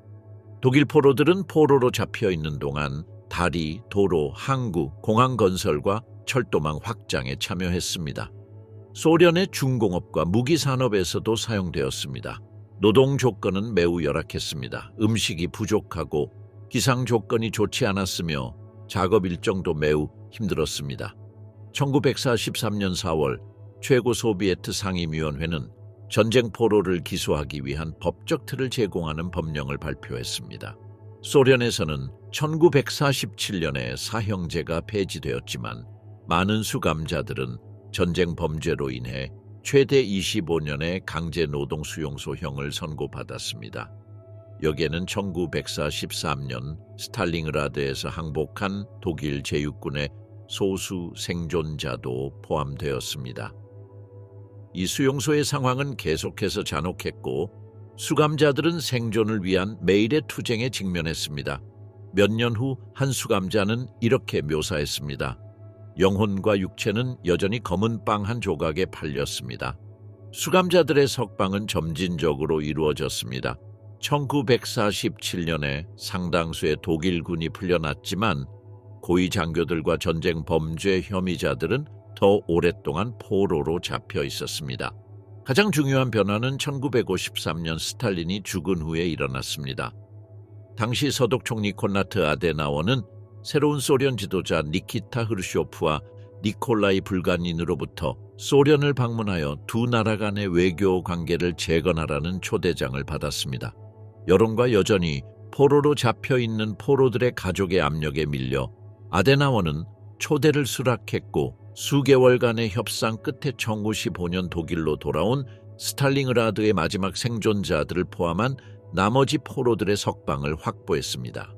Speaker 1: 독일 포로들은 포로로 잡혀 있는 동안 다리, 도로, 항구, 공항 건설과 철도망 확장에 참여했습니다. 소련의 중공업과 무기산업에서도 사용되었습니다. 노동 조건은 매우 열악했습니다. 음식이 부족하고 기상 조건이 좋지 않았으며 작업 일정도 매우 힘들었습니다. 1943년 4월 최고 소비에트 상임위원회는 전쟁 포로를 기소하기 위한 법적 틀을 제공하는 법령을 발표했습니다. 소련에서는 1947년에 사형제가 폐지되었지만 많은 수감자들은 전쟁 범죄로 인해 최대 25년의 강제 노동 수용소형을 선고받았습니다. 여기에는 1943년 스탈린그라드에서 항복한 독일 제육군의 소수 생존자도 포함되었습니다. 이 수용소의 상황은 계속해서 잔혹했고 수감자들은 생존을 위한 매일의 투쟁에 직면했습니다. 몇 년 후 한 수감자는 이렇게 묘사했습니다. 영혼과 육체는 여전히 검은 빵 한 조각에 팔렸습니다. 수감자들의 석방은 점진적으로 이루어졌습니다. 1947년에 상당수의 독일군이 풀려났지만 고위 장교들과 전쟁 범죄 혐의자들은 더 오랫동안 포로로 잡혀 있었습니다. 가장 중요한 변화는 1953년 스탈린이 죽은 후에 일어났습니다. 당시 서독 총리 콘라트 아데나워는 새로운 소련 지도자 니키타 흐르쇼프와 니콜라이 불가닌으로부터 소련을 방문하여 두 나라 간의 외교 관계를 재건하라는 초대장을 받았습니다. 여론과 여전히 포로로 잡혀있는 포로들의 가족의 압력에 밀려 아데나워는 초대를 수락했고 수개월간의 협상 끝에 1915년 독일로 돌아온 스탈링그라드의 마지막 생존자들을 포함한 나머지 포로들의 석방을 확보했습니다.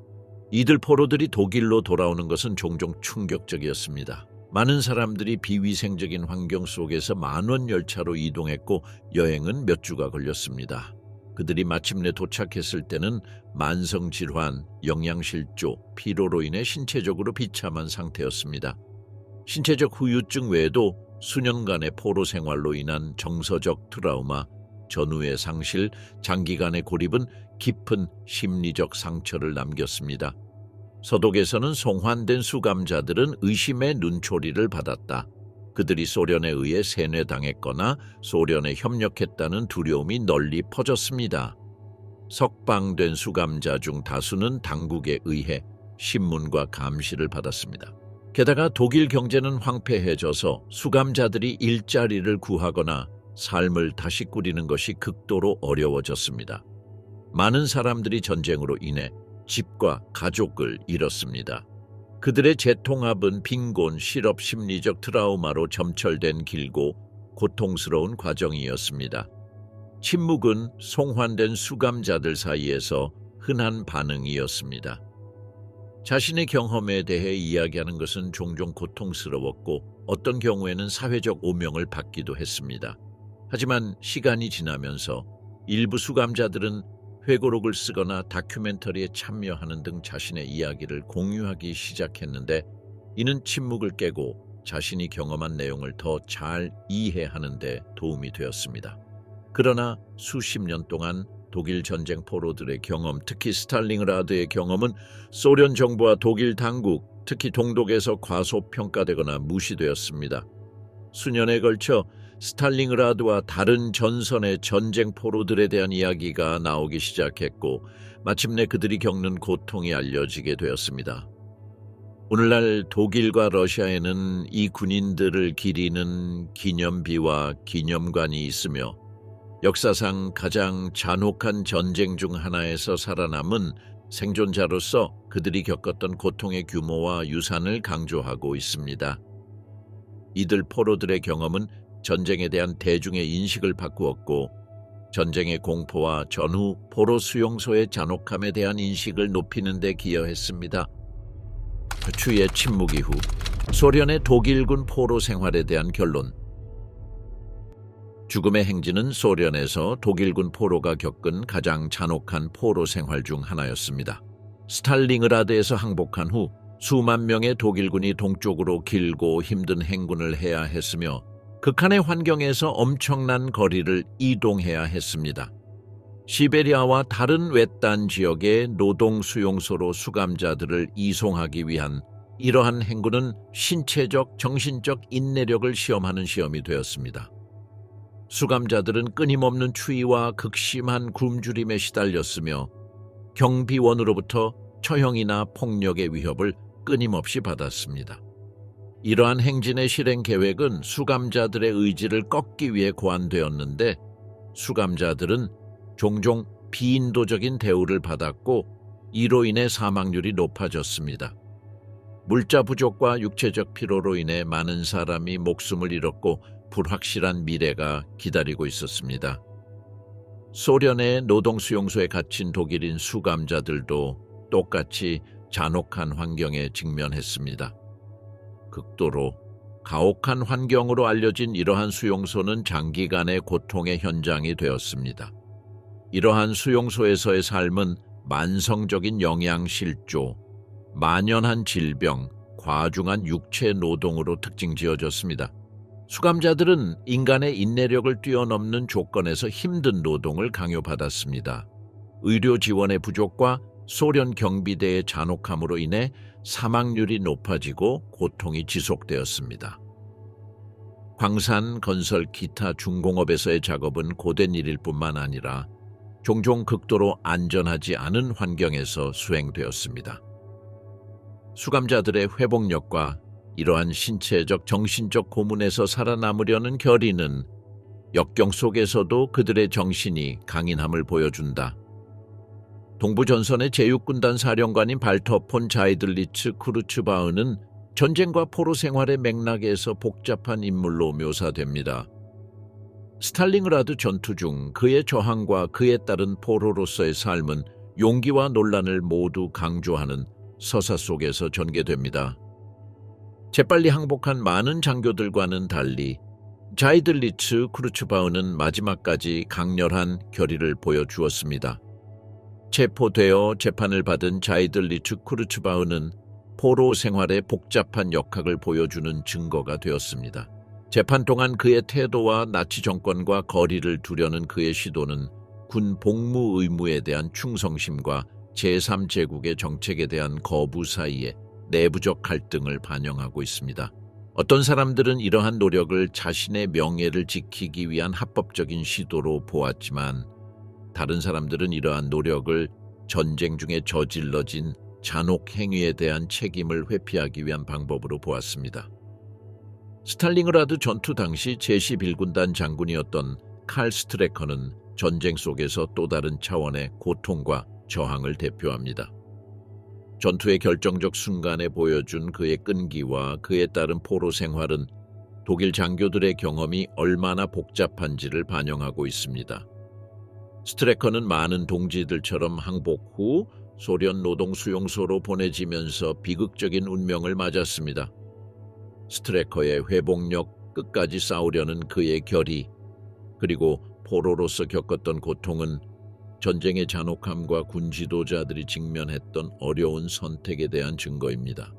Speaker 1: 이들 포로들이 독일로 돌아오는 것은 종종 충격적이었습니다. 많은 사람들이 비위생적인 환경 속에서 만원 열차로 이동했고 여행은 몇 주가 걸렸습니다. 그들이 마침내 도착했을 때는 만성질환, 영양실조, 피로로 인해 신체적으로 비참한 상태였습니다. 신체적 후유증 외에도 수년간의 포로 생활로 인한 정서적 트라우마, 전후의 상실, 장기간의 고립은 깊은 심리적 상처를 남겼습니다. 서독에서는 송환된 수감자들은 의심의 눈초리를 받았다. 그들이 소련에 의해 세뇌당했거나 소련에 협력했다는 두려움이 널리 퍼졌습니다. 석방된 수감자 중 다수는 당국에 의해 신문과 감시를 받았습니다. 게다가 독일 경제는 황폐해져서 수감자들이 일자리를 구하거나 삶을 다시 꾸리는 것이 극도로 어려워졌습니다. 많은 사람들이 전쟁으로 인해 집과 가족을 잃었습니다. 그들의 재통합은 빈곤, 실업, 심리적 트라우마로 점철된 길고 고통스러운 과정이었습니다. 침묵은 송환된 수감자들 사이에서 흔한 반응이었습니다. 자신의 경험에 대해 이야기하는 것은 종종 고통스러웠고 어떤 경우에는 사회적 오명을 받기도 했습니다. 하지만 시간이 지나면서 일부 수감자들은 회고록을 쓰거나 다큐멘터리에 참여하는 등 자신의 이야기를 공유하기 시작했는데 이는 침묵을 깨고 자신이 경험한 내용을 더 잘 이해하는 데 도움이 되었습니다. 그러나 수십 년 동안 독일 전쟁 포로들의 경험, 특히 스탈링그라드의 경험은 소련 정부와 독일 당국, 특히 동독에서 과소평가되거나 무시되었습니다. 수년에 걸쳐 스탈링그라드와 다른 전선의 전쟁 포로들에 대한 이야기가 나오기 시작했고 마침내 그들이 겪는 고통이 알려지게 되었습니다. 오늘날 독일과 러시아에는 이 군인들을 기리는 기념비와 기념관이 있으며 역사상 가장 잔혹한 전쟁 중 하나에서 살아남은 생존자로서 그들이 겪었던 고통의 규모와 유산을 강조하고 있습니다. 이들 포로들의 경험은 전쟁에 대한 대중의 인식을 바꾸었고 전쟁의 공포와 전후 포로 수용소의 잔혹함에 대한 인식을 높이는 데 기여했습니다. 추의 침묵 이후 소련의 독일군 포로 생활에 대한 결론. 죽음의 행진은 소련에서 독일군 포로가 겪은 가장 잔혹한 포로 생활 중 하나였습니다. 스탈링그라드에서 항복한 후 수만 명의 독일군이 동쪽으로 길고 힘든 행군을 해야 했으며 극한의 환경에서 엄청난 거리를 이동해야 했습니다. 시베리아와 다른 외딴 지역의 노동 수용소로 수감자들을 이송하기 위한 이러한 행군은 신체적, 정신적 인내력을 시험하는 시험이 되었습니다. 수감자들은 끊임없는 추위와 극심한 굶주림에 시달렸으며 경비원으로부터 처형이나 폭력의 위협을 끊임없이 받았습니다. 이러한 행진의 실행 계획은 수감자들의 의지를 꺾기 위해 고안되었는데 수감자들은 종종 비인도적인 대우를 받았고 이로 인해 사망률이 높아졌습니다. 물자 부족과 육체적 피로로 인해 많은 사람이 목숨을 잃었고 불확실한 미래가 기다리고 있었습니다. 소련의 노동수용소에 갇힌 독일인 수감자들도 똑같이 잔혹한 환경에 직면했습니다. 극도로 가혹한 환경으로 알려진 이러한 수용소는 장기간의 고통의 현장이 되었습니다. 이러한 수용소에서의 삶은 만성적인 영양실조, 만연한 질병, 과중한 육체 노동으로 특징 지어졌습니다. 수감자들은 인간의 인내력을 뛰어넘는 조건에서 힘든 노동을 강요받았습니다. 의료 지원의 부족과 소련 경비대의 잔혹함으로 인해 사망률이 높아지고 고통이 지속되었습니다. 광산, 건설, 기타 중공업에서의 작업은 고된 일일 뿐만 아니라 종종 극도로 안전하지 않은 환경에서 수행되었습니다. 수감자들의 회복력과 이러한 신체적, 정신적 고문에서 살아남으려는 결의는 역경 속에서도 그들의 정신이 강인함을 보여준다. 동부전선의 제육군단 사령관인 발터 폰 자이들리츠 쿠르츠바흐는 전쟁과 포로 생활의 맥락에서 복잡한 인물로 묘사됩니다. 스탈링그라드 전투 중 그의 저항과 그에 따른 포로로서의 삶은 용기와 논란을 모두 강조하는 서사 속에서 전개됩니다. 재빨리 항복한 많은 장교들과는 달리 자이들리츠 쿠르츠바흐는 마지막까지 강렬한 결의를 보여주었습니다. 체포되어 재판을 받은 자이들리츠 쿠르츠바흐는 포로 생활의 복잡한 역학을 보여주는 증거가 되었습니다. 재판 동안 그의 태도와 나치 정권과 거리를 두려는 그의 시도는 군 복무 의무에 대한 충성심과 제3제국의 정책에 대한 거부 사이에 내부적 갈등을 반영하고 있습니다. 어떤 사람들은 이러한 노력을 자신의 명예를 지키기 위한 합법적인 시도로 보았지만 다른 사람들은 이러한 노력을 전쟁 중에 저질러진 잔혹 행위에 대한 책임을 회피하기 위한 방법으로 보았습니다. 스탈링그라드 전투 당시 제11군단 장군이었던 칼 스트레커는 전쟁 속에서 또 다른 차원의 고통과 저항을 대표합니다. 전투의 결정적 순간에 보여준 그의 끈기와 그에 따른 포로 생활은 독일 장교들의 경험이 얼마나 복잡한지를 반영하고 있습니다. 스트레커는 많은 동지들처럼 항복 후 소련 노동수용소로 보내지면서 비극적인 운명을 맞았습니다. 스트레커의 회복력, 끝까지 싸우려는 그의 결의, 그리고 포로로서 겪었던 고통은 전쟁의 잔혹함과 군 지도자들이 직면했던 어려운 선택에 대한 증거입니다.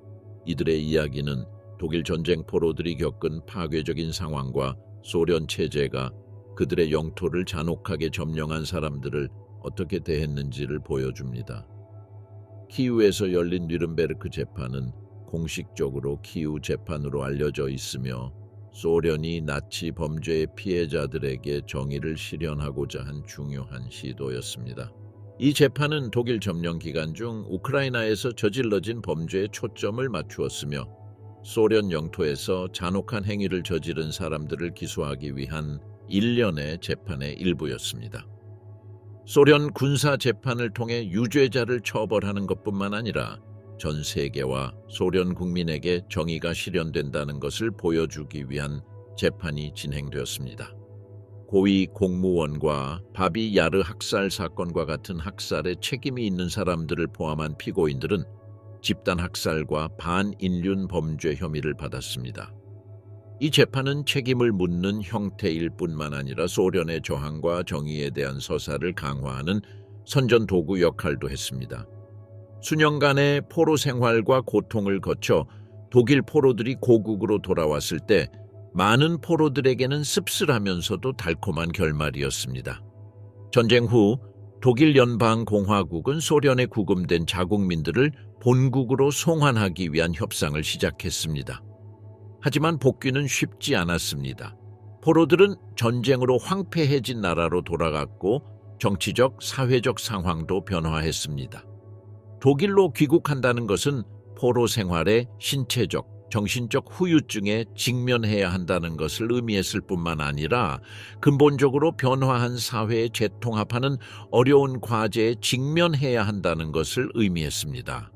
Speaker 1: 이들의 이야기는 독일 전쟁 포로들이 겪은 파괴적인 상황과 소련 체제가 그들의 영토를 잔혹하게 점령한 사람들을 어떻게 대했는지를 보여줍니다. 키우에서 열린 뉘른베르크 재판은 공식적으로 키우 재판으로 알려져 있으며 소련이 나치 범죄의 피해자들에게 정의를 실현하고자 한 중요한 시도였습니다. 이 재판은 독일 점령 기간 중 우크라이나에서 저질러진 범죄에 초점을 맞추었으며 소련 영토에서 잔혹한 행위를 저지른 사람들을 기소하기 위한 일련의 재판의 일부였습니다. 소련 군사 재판을 통해 유죄자를 처벌하는 것뿐만 아니라 전 세계와 소련 국민에게 정의가 실현된다는 것을 보여주기 위한 재판이 진행되었습니다. 고위 공무원과 바비 야르 학살 사건과 같은 학살에 책임이 있는 사람들을 포함한 피고인들은 집단 학살과 반인륜 범죄 혐의를 받았습니다. 이 재판은 책임을 묻는 형태일 뿐만 아니라 소련의 저항과 정의에 대한 서사를 강화하는 선전도구 역할도 했습니다. 수년간의 포로 생활과 고통을 거쳐 독일 포로들이 고국으로 돌아왔을 때 많은 포로들에게는 씁쓸하면서도 달콤한 결말이었습니다. 전쟁 후 독일 연방공화국은 소련에 구금된 자국민들을 본국으로 송환하기 위한 협상을 시작했습니다. 하지만 복귀는 쉽지 않았습니다. 포로들은 전쟁으로 황폐해진 나라로 돌아갔고 정치적, 사회적 상황도 변화했습니다. 독일로 귀국한다는 것은 포로 생활의 신체적, 정신적 후유증에 직면해야 한다는 것을 의미했을 뿐만 아니라 근본적으로 변화한 사회에 재통합하는 어려운 과제에 직면해야 한다는 것을 의미했습니다.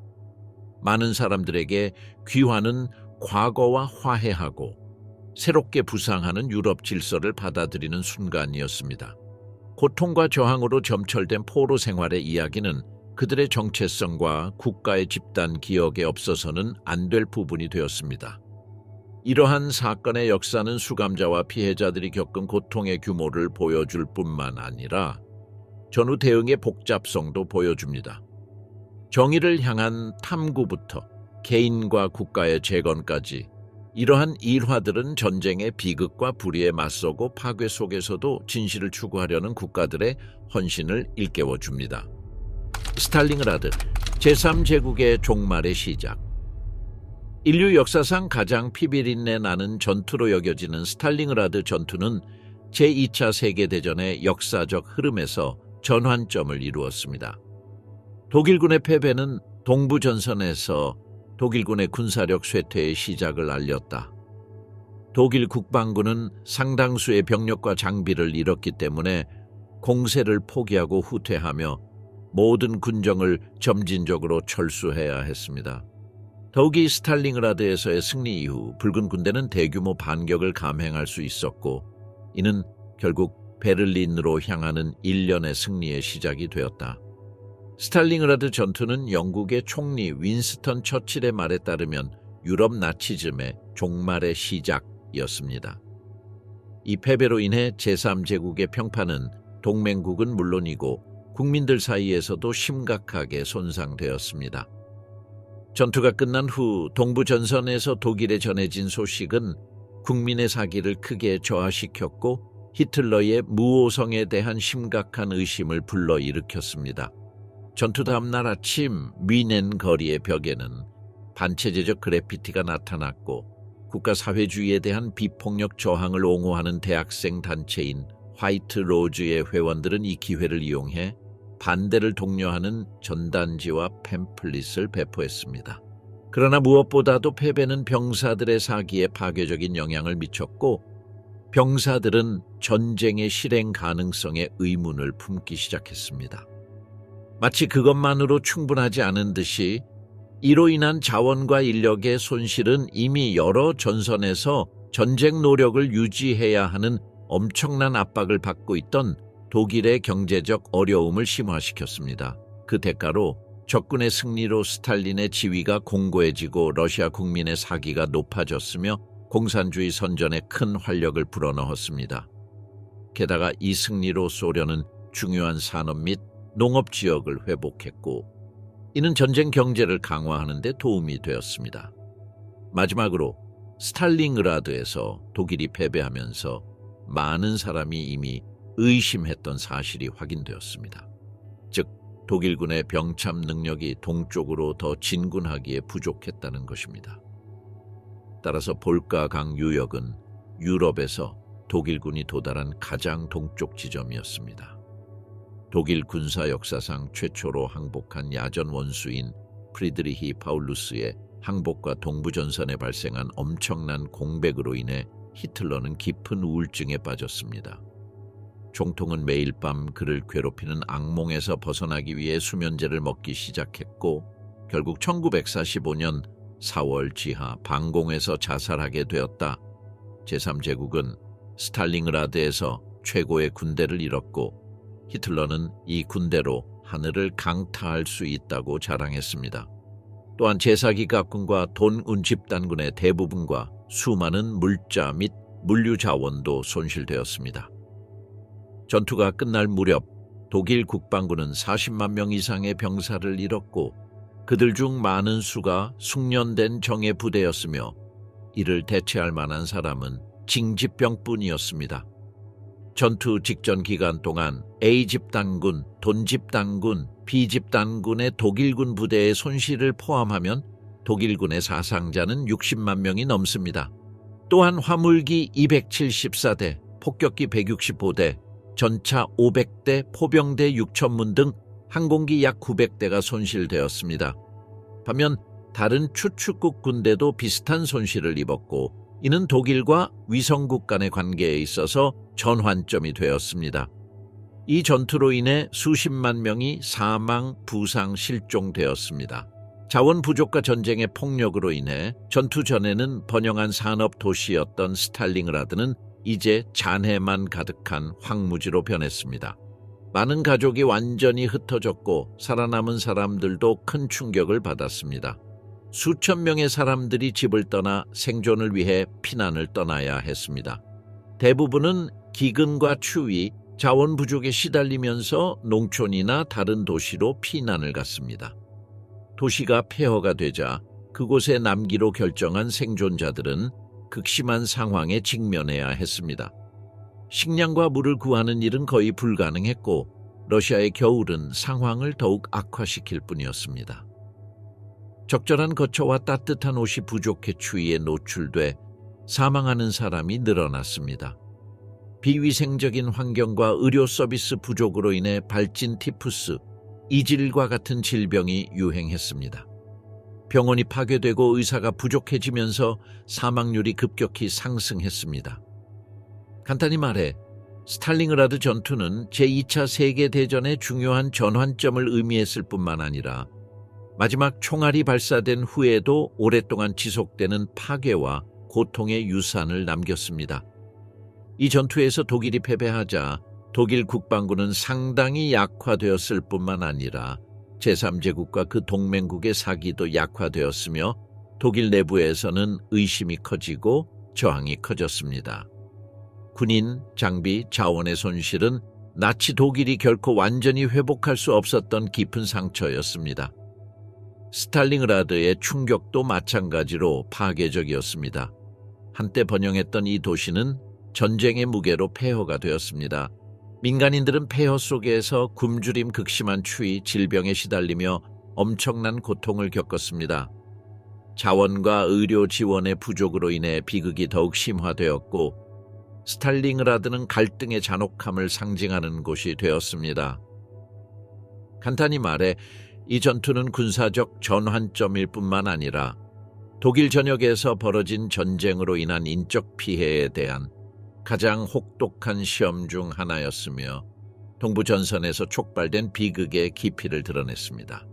Speaker 1: 많은 사람들에게 귀환은 과거와 화해하고 새롭게 부상하는 유럽 질서를 받아들이는 순간이었습니다. 고통과 저항으로 점철된 포로 생활의 이야기는 그들의 정체성과 국가의 집단 기억에 없어서는 안 될 부분이 되었습니다. 이러한 사건의 역사는 수감자와 피해자들이 겪은 고통의 규모를 보여줄 뿐만 아니라 전후 대응의 복잡성도 보여줍니다. 정의를 향한 탐구부터 개인과 국가의 재건까지 이러한 일화들은 전쟁의 비극과 불의에 맞서고 파괴 속에서도 진실을 추구하려는 국가들의 헌신을 일깨워줍니다. 스탈린그라드 제3제국의 종말의 시작. 인류 역사상 가장 피비린내 나는 전투로 여겨지는 스탈린그라드 전투는 제2차 세계대전의 역사적 흐름에서 전환점을 이루었습니다. 독일군의 패배는 동부전선에서 독일군의 군사력 쇠퇴의 시작을 알렸다. 독일 국방군은 상당수의 병력과 장비를 잃었기 때문에 공세를 포기하고 후퇴하며 모든 군정을 점진적으로 철수해야 했습니다. 더욱이 스탈린그라드에서의 승리 이후 붉은 군대는 대규모 반격을 감행할 수 있었고 이는 결국 베를린으로 향하는 일련의 승리의 시작이 되었다. 스탈린그라드 전투는 영국의 총리 윈스턴 처칠의 말에 따르면 유럽 나치즘의 종말의 시작이었습니다. 이 패배로 인해 제3제국의 평판은 동맹국은 물론이고 국민들 사이에서도 심각하게 손상되었습니다. 전투가 끝난 후 동부전선에서 독일에 전해진 소식은 국민의 사기를 크게 저하시켰고 히틀러의 무오성에 대한 심각한 의심을 불러일으켰습니다. 전투 다음 날 아침 뮌헨 거리의 벽에는 반체제적 그래피티가 나타났고 국가사회주의에 대한 비폭력 저항을 옹호하는 대학생 단체인 화이트 로즈의 회원들은 이 기회를 이용해 반대를 독려하는 전단지와 팸플릿을 배포했습니다. 그러나 무엇보다도 패배는 병사들의 사기에 파괴적인 영향을 미쳤고 병사들은 전쟁의 실행 가능성에 의문을 품기 시작했습니다. 마치 그것만으로 충분하지 않은 듯이 이로 인한 자원과 인력의 손실은 이미 여러 전선에서 전쟁 노력을 유지해야 하는 엄청난 압박을 받고 있던 독일의 경제적 어려움을 심화시켰습니다. 그 대가로 적군의 승리로 스탈린의 지위가 공고해지고 러시아 국민의 사기가 높아졌으며 공산주의 선전에 큰 활력을 불어넣었습니다. 게다가 이 승리로 소련은 중요한 산업 및 농업 지역을 회복했고 이는 전쟁 경제를 강화하는 데 도움이 되었습니다. 마지막으로 스탈린그라드에서 독일이 패배하면서 많은 사람이 이미 의심했던 사실이 확인되었습니다. 즉 독일군의 병참 능력이 동쪽으로 더 진군하기에 부족했다는 것입니다. 따라서 볼가강 유역은 유럽에서 독일군이 도달한 가장 동쪽 지점이었습니다. 독일 군사 역사상 최초로 항복한 야전 원수인 프리드리히 파울루스의 항복과 동부전선에 발생한 엄청난 공백으로 인해 히틀러는 깊은 우울증에 빠졌습니다. 총통은 매일 밤 그를 괴롭히는 악몽에서 벗어나기 위해 수면제를 먹기 시작했고 결국 1945년 4월 지하 방공에서 자살하게 되었다. 제3제국은 스탈린그라드에서 최고의 군대를 잃었고 히틀러는 이 군대로 하늘을 강타할 수 있다고 자랑했습니다. 또한 제사기갑군과 돈운 집단군의 대부분과 수많은 물자 및 물류 자원도 손실되었습니다. 전투가 끝날 무렵 독일 국방군은 40만 명 이상의 병사를 잃었고 그들 중 많은 수가 숙련된 정예 부대였으며 이를 대체할 만한 사람은 징집병뿐이었습니다. 전투 직전 기간 동안 A집단군, 돈집단군, B집단군의 독일군 부대의 손실을 포함하면 독일군의 사상자는 60만 명이 넘습니다. 또한 화물기 274대, 폭격기 165대, 전차 500대, 포병대 6,000문 등 항공기 약 900대가 손실되었습니다. 반면 다른 추축국 군대도 비슷한 손실을 입었고 이는 독일과 위성국 간의 관계에 있어서 전환점이 되었습니다. 이 전투로 인해 수십만 명이 사망, 부상, 실종되었습니다. 자원 부족과 전쟁의 폭력으로 인해 전투 전에는 번영한 산업 도시였던 스탈린그라드는 이제 잔해만 가득한 황무지로 변했습니다. 많은 가족이 완전히 흩어졌고 살아남은 사람들도 큰 충격을 받았습니다. 수천 명의 사람들이 집을 떠나 생존을 위해 피난을 떠나야 했습니다. 대부분은 기근과 추위, 자원 부족에 시달리면서 농촌이나 다른 도시로 피난을 갔습니다. 도시가 폐허가 되자 그곳에 남기로 결정한 생존자들은 극심한 상황에 직면해야 했습니다. 식량과 물을 구하는 일은 거의 불가능했고 러시아의 겨울은 상황을 더욱 악화시킬 뿐이었습니다. 적절한 거처와 따뜻한 옷이 부족해 추위에 노출돼 사망하는 사람이 늘어났습니다. 비위생적인 환경과 의료 서비스 부족으로 인해 발진 티푸스, 이질과 같은 질병이 유행했습니다. 병원이 파괴되고 의사가 부족해지면서 사망률이 급격히 상승했습니다. 간단히 말해 스탈링그라드 전투는 제2차 세계대전의 중요한 전환점을 의미했을 뿐만 아니라 마지막 총알이 발사된 후에도 오랫동안 지속되는 파괴와 고통의 유산을 남겼습니다. 이 전투에서 독일이 패배하자 독일 국방부는 상당히 약화되었을 뿐만 아니라 제3제국과 그 동맹국의 사기도 약화되었으며 독일 내부에서는 의심이 커지고 저항이 커졌습니다. 군인, 장비, 자원의 손실은 나치 독일이 결코 완전히 회복할 수 없었던 깊은 상처였습니다. 스탈링그라드의 충격도 마찬가지로 파괴적이었습니다. 한때 번영했던 이 도시는 전쟁의 무게로 폐허가 되었습니다. 민간인들은 폐허 속에서 굶주림, 극심한 추위, 질병에 시달리며 엄청난 고통을 겪었습니다. 자원과 의료 지원의 부족으로 인해 비극이 더욱 심화되었고 스탈링그라드는 갈등의 잔혹함을 상징하는 곳이 되었습니다. 간단히 말해 이 전투는 군사적 전환점일 뿐만 아니라 독일 전역에서 벌어진 전쟁으로 인한 인적 피해에 대한 가장 혹독한 시험 중 하나였으며 동부 전선에서 촉발된 비극의 깊이를 드러냈습니다.